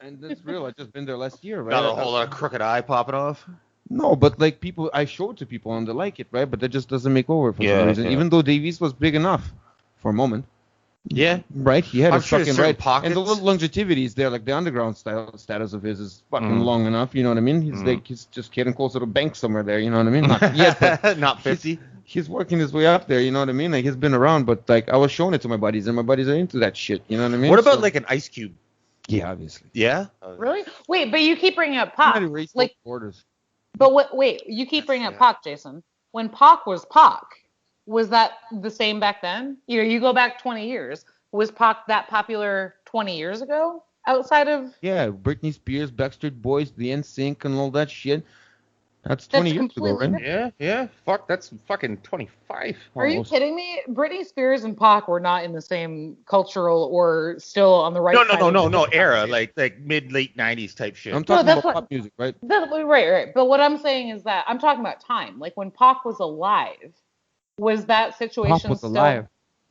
and that's real. I just been there last year, right? Not a whole lot of crooked eye popping off. No, but like people, I show it to people and they like it, right? But that just doesn't make over for some reason. Yeah. Even though Dave East was big enough for a moment. Yeah. Right? He had I'm his sure fucking certain right. pockets. And the little longevity is there, like the underground status of his is fucking long enough, you know what I mean? He's like, he's just getting close to the bank somewhere there, you know what I mean? Not yet, but not 50. He's working his way up there, you know what I mean? Like he's been around, but like I was showing it to my buddies, and my buddies are into that shit, you know what I mean? What about like an Ice Cube? Yeah, obviously. Yeah? Really? Wait, but you keep bringing up Pac. Like borders. But wait, you keep bringing up Pac, Jason. When Pac, was that the same back then? You go back 20 years. Was Pac that popular 20 years ago outside of? Yeah, Britney Spears, Backstreet Boys, the NSYNC, and all that shit. That's 20 years ago, right? Yeah. Fuck, that's fucking 25. Are you kidding me? Britney Spears and Pac were not in the same cultural or still on the right side. No, era, like mid-late 90s type shit. I'm talking about pop music, right? Right. But what I'm saying is that I'm talking about time. Like when Pac was alive, was that situation Pac was still... alive.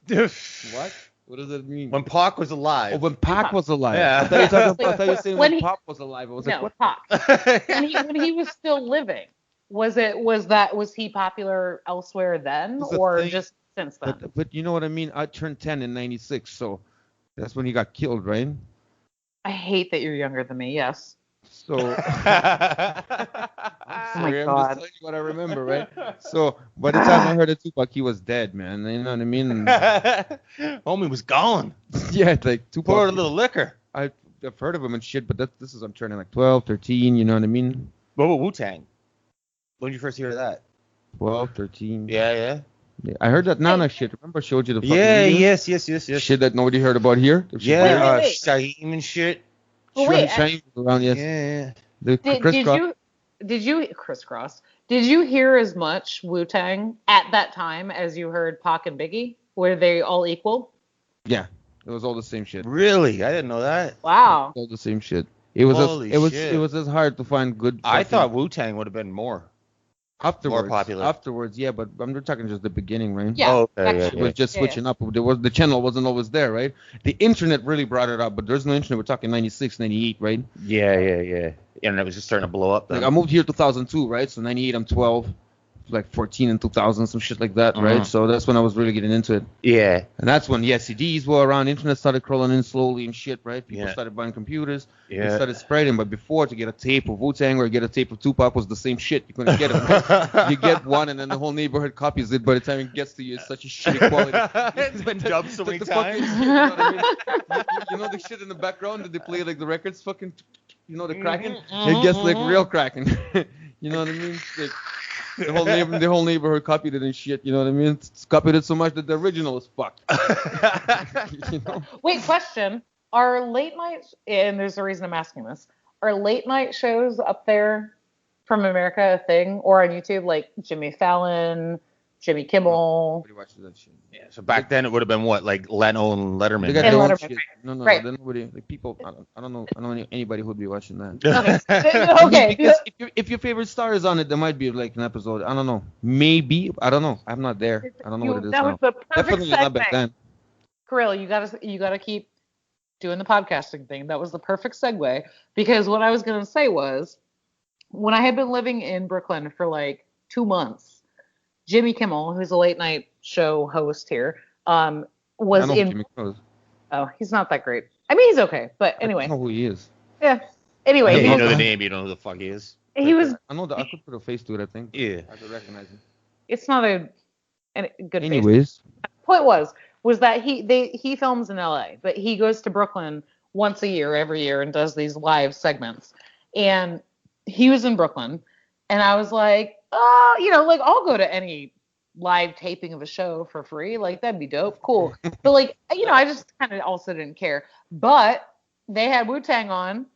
What? What does that mean? When Pac was alive. Oh, when Pac was alive. Yeah. I thought you were saying when Pac was alive. I was like, what? Pac. when he was still living, was he popular elsewhere then or just since then? But you know what I mean? I turned 10 in 96, so that's when he got killed, right? I hate that you're younger than me, yes. So I'm sorry, I'm just telling you what I remember, right? So by the time I heard of Tupac, he was dead, man. You know what I mean? Homie was gone. Yeah, like Tupac. Poured a little liquor. I've heard of him and shit, but I'm turning like 12, 13, you know what I mean? What about Wu-Tang? When did you first hear that? 12, 13. Yeah. I heard that Nana shit. Remember I showed you the fucking video? Yes. Shit that nobody heard about here? Yeah, Shaheem and shit. Shaheem was around, yes. Yeah. Did you crisscross? Did you hear as much Wu-Tang at that time as you heard Pac and Biggie? Were they all equal? Yeah, it was all the same shit. Really? I didn't know that. Wow. All the same shit. It was as hard to find good. I thought Wu-Tang would have been more popular. Afterwards, yeah, but I'm talking just the beginning, right? Yeah. It was just switching up. The channel wasn't always there, right? The internet really brought it up, but there's no internet. We're talking 96, 98, right? Yeah. And it was just starting to blow up then. Like I moved here 2002, right? So 98, I'm 12. Like 14 in 2000, some shit like that, right? So that's when I was really getting into it. Yeah. And that's when CDs were around, internet started crawling in slowly and shit, right? People started buying computers. It started spreading. But before, to get a tape of Wu-Tang or get a tape of Tupac was the same shit. You couldn't get it. Right? You get one and then the whole neighborhood copies it. By the time it gets to you, it's such a shitty quality. It's been dubbed so many times. You know what I mean? You know the shit in the background that they play like the records fucking, the cracking? It gets like real cracking. You know what I mean? Like, the whole neighborhood copied it and shit. You know what I mean? It's copied it so much that the original is fucked. Wait, question. Are late nights, and there's a reason I'm asking this, are late night shows up there from America a thing? Or on YouTube, like Jimmy Fallon, Jimmy Kimmel? Nobody watches that shit. Yeah, so back then it would have been what, like Leno and Letterman? They got their own shit. No, right. Then nobody, like people, I don't know anybody who'd be watching that. Okay. Because if your favorite star is on it, there might be like an episode. I don't know. Maybe. I don't know. I'm not there. I don't know what it is that now. Was the perfect Definitely not back then. Kirill, you gotta keep doing the podcasting thing. That was the perfect segue, because what I was gonna say was, when I had been living in Brooklyn for like 2 months, Jimmy Kimmel, who's a late night show host here, was in. Jimmy Kimmel. Oh, he's not that great. I mean, he's okay, but anyway. I don't know who he is. Yeah. Anyway. You know the name, you don't know who the fuck he is. He was. I know that I could put a face to it, I think. Yeah. I could recognize him. It's not a good Anyways. face. Point was that he films in LA, but he goes to Brooklyn once a year, every year, and does these live segments. And he was in Brooklyn, and I was like, like I'll go to any live taping of a show for free. Like, that'd be dope. Cool. But like, I just kind of also didn't care. But they had Wu-Tang on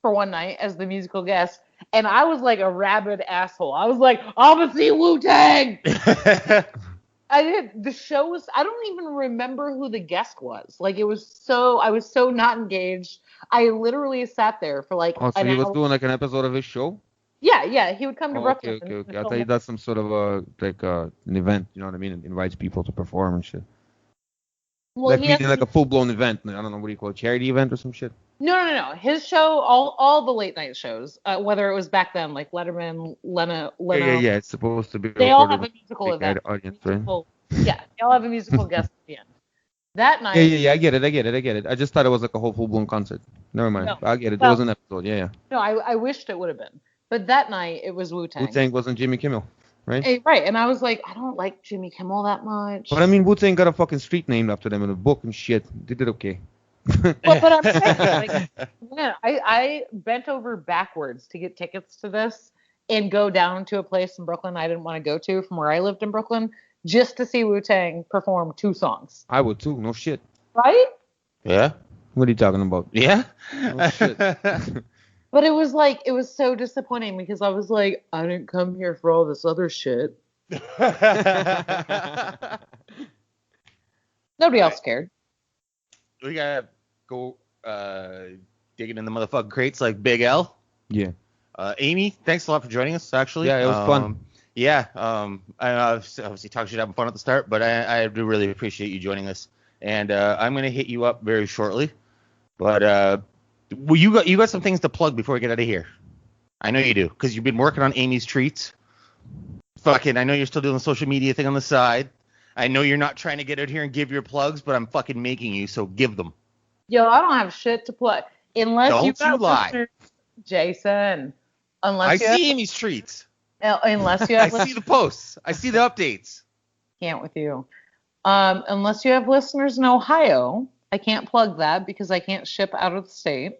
for one night as the musical guest, and I was like a rabid asshole. I was like, I'm gonna see Wu-Tang. I did. The show was, I don't even remember who the guest was. Like, I was so not engaged. I literally sat there for like an hour. He was doing like an episode of his show? Yeah, he would come to Brooklyn. Okay. I thought he does some sort of an event, you know what I mean? And invites people to perform and shit. Well, like meaning like a full-blown event. I don't know, what do you call it, charity event or some shit? No. His show, all the late night shows, whether it was back then, like Letterman, Leno. Yeah. It's supposed to be They all recorded have a musical with a event. audience, Yeah, they all have a musical guest at the end. That night. Yeah. I get it. I just thought it was like a whole full-blown concert. Never mind. No. I get it. Well, There was an episode. Yeah. No, I wished it would have been. But that night, it was Wu-Tang. Wu-Tang wasn't Jimmy Kimmel, right? Right, and I was like, I don't like Jimmy Kimmel that much. But I mean, Wu-Tang got a fucking street named after them in a book and shit. They did okay. But I'm saying, like, man, I bent over backwards to get tickets to this and go down to a place in Brooklyn I didn't want to go to from where I lived in Brooklyn just to see Wu-Tang perform 2 songs. I would too. No shit. Right? Yeah. What are you talking about? Yeah. No shit. But it was so disappointing because I was like, I didn't come here for all this other shit. Nobody else cared. We gotta go digging in the motherfucking crates like Big L. Yeah. Amy, thanks a lot for joining us. Actually, Yeah, it was fun. Yeah, I obviously talk shit having fun at the start, but I do really appreciate you joining us. And I'm gonna hit you up very shortly. But well, you got some things to plug before we get out of here. I know you do, because you've been working on Amy's Treats. Fucking, I know you're still doing the social media thing on the side. I know you're not trying to get out here and give your plugs, but I'm fucking making you, so give them. Yo, I don't have shit to plug. Unless Don't you lie. Jason. I see Amy's Treats. Unless you have I see the posts. I see the updates. Can't with you. Unless you have listeners in Ohio, I can't plug that because I can't ship out of the state.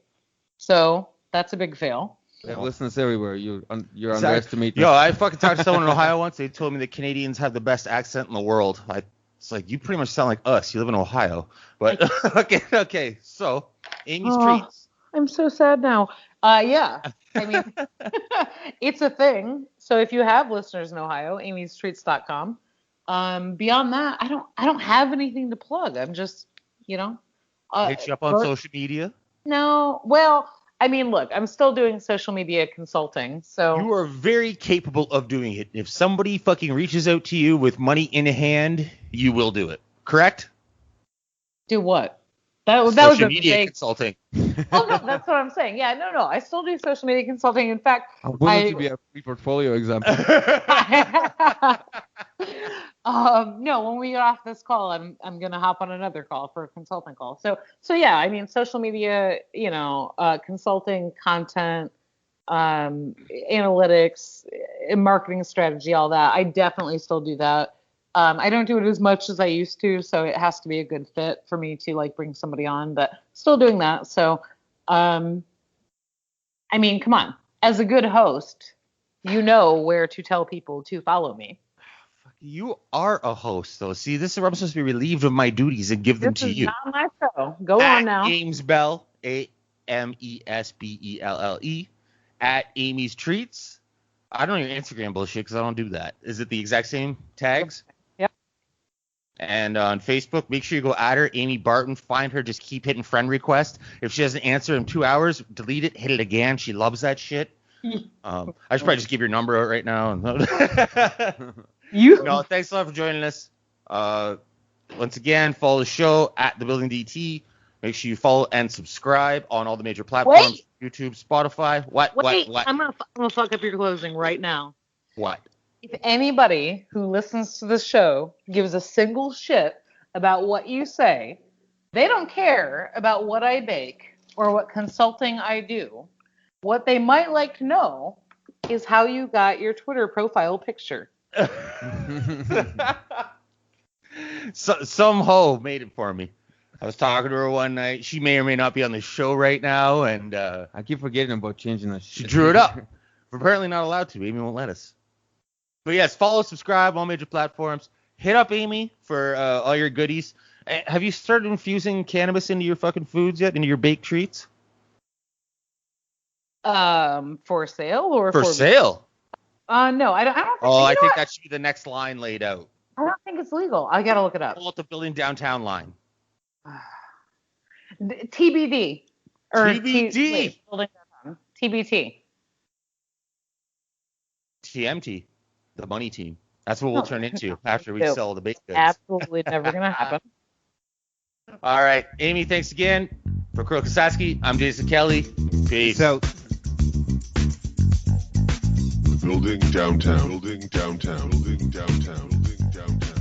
So that's a big fail. They have listeners everywhere. You're Exactly. underestimating. Yo, I fucking talked to someone in Ohio once. They told me that Canadians have the best accent in the world. It's like, you pretty much sound like us. You live in Ohio. But okay. So, Amy's Treats. I'm so sad now. Yeah. I mean, it's a thing. So if you have listeners in Ohio, amystreats.com. Beyond that, I don't have anything to plug. I'm just, Hit you up on social media? No. Well, I mean, look, I'm still doing social media consulting, so You are very capable of doing it. If somebody fucking reaches out to you with money in hand, you will do it. Correct? do what? That was Social a media big. consulting. Oh no, that's what I'm saying. Yeah, no, I still do social media consulting. In fact, I'm willing to be a free portfolio example. No, when we get off this call, I'm gonna hop on another call for a consulting call. So yeah, I mean, social media, consulting, content, analytics, marketing strategy, all that. I definitely still do that. I don't do it as much as I used to, so it has to be a good fit for me to like bring somebody on, but still doing that. So, I mean, come on, as a good host, you know where to tell people to follow me. You are a host, though. See, this is where I'm supposed to be relieved of my duties and give them to you. This is not my show. Go on now. Amesbell, AMESBELLE, at Amy's Treats. I don't know your Instagram bullshit because I don't do that. Is it the exact same tags? Yep. And on Facebook, make sure you go at her, Amy Barton. Find her. Just keep hitting friend request. If she doesn't answer in 2 hours, delete it. Hit it again. She loves that shit. I should probably just give your number out right now. No, thanks a lot for joining us. Once again, follow the show at The Building DT. Make sure you follow and subscribe on all the major platforms. YouTube, Spotify. What? I'm gonna fuck up your closing right now. What? If anybody who listens to this show gives a single shit about what you say, they don't care about what I bake or what consulting I do. What they might like to know is how you got your Twitter profile picture. Some hoe made it for me. I was talking to her one night. She may or may not be on the show right now, and I keep forgetting about changing that shit. She drew it up. We're apparently not allowed to. Amy won't let us. But yes, follow, subscribe, all major platforms. Hit up Amy for all your goodies. Have you started infusing cannabis into your fucking foods yet? Into your baked treats? For sale or for sale? No, I don't think. I think that should be the next line laid out. I don't think it's legal. I gotta look it up. Pull up the building downtown line. TBD. Or TBD. TBT. TMT. The money team. That's what we'll turn into after we sell the baked goods. Absolutely never gonna happen. All right. Amy, thanks again. For Kirill Kasatskiy, I'm Jason Kelly. Peace out. Building downtown. Building downtown. Building downtown. Building downtown.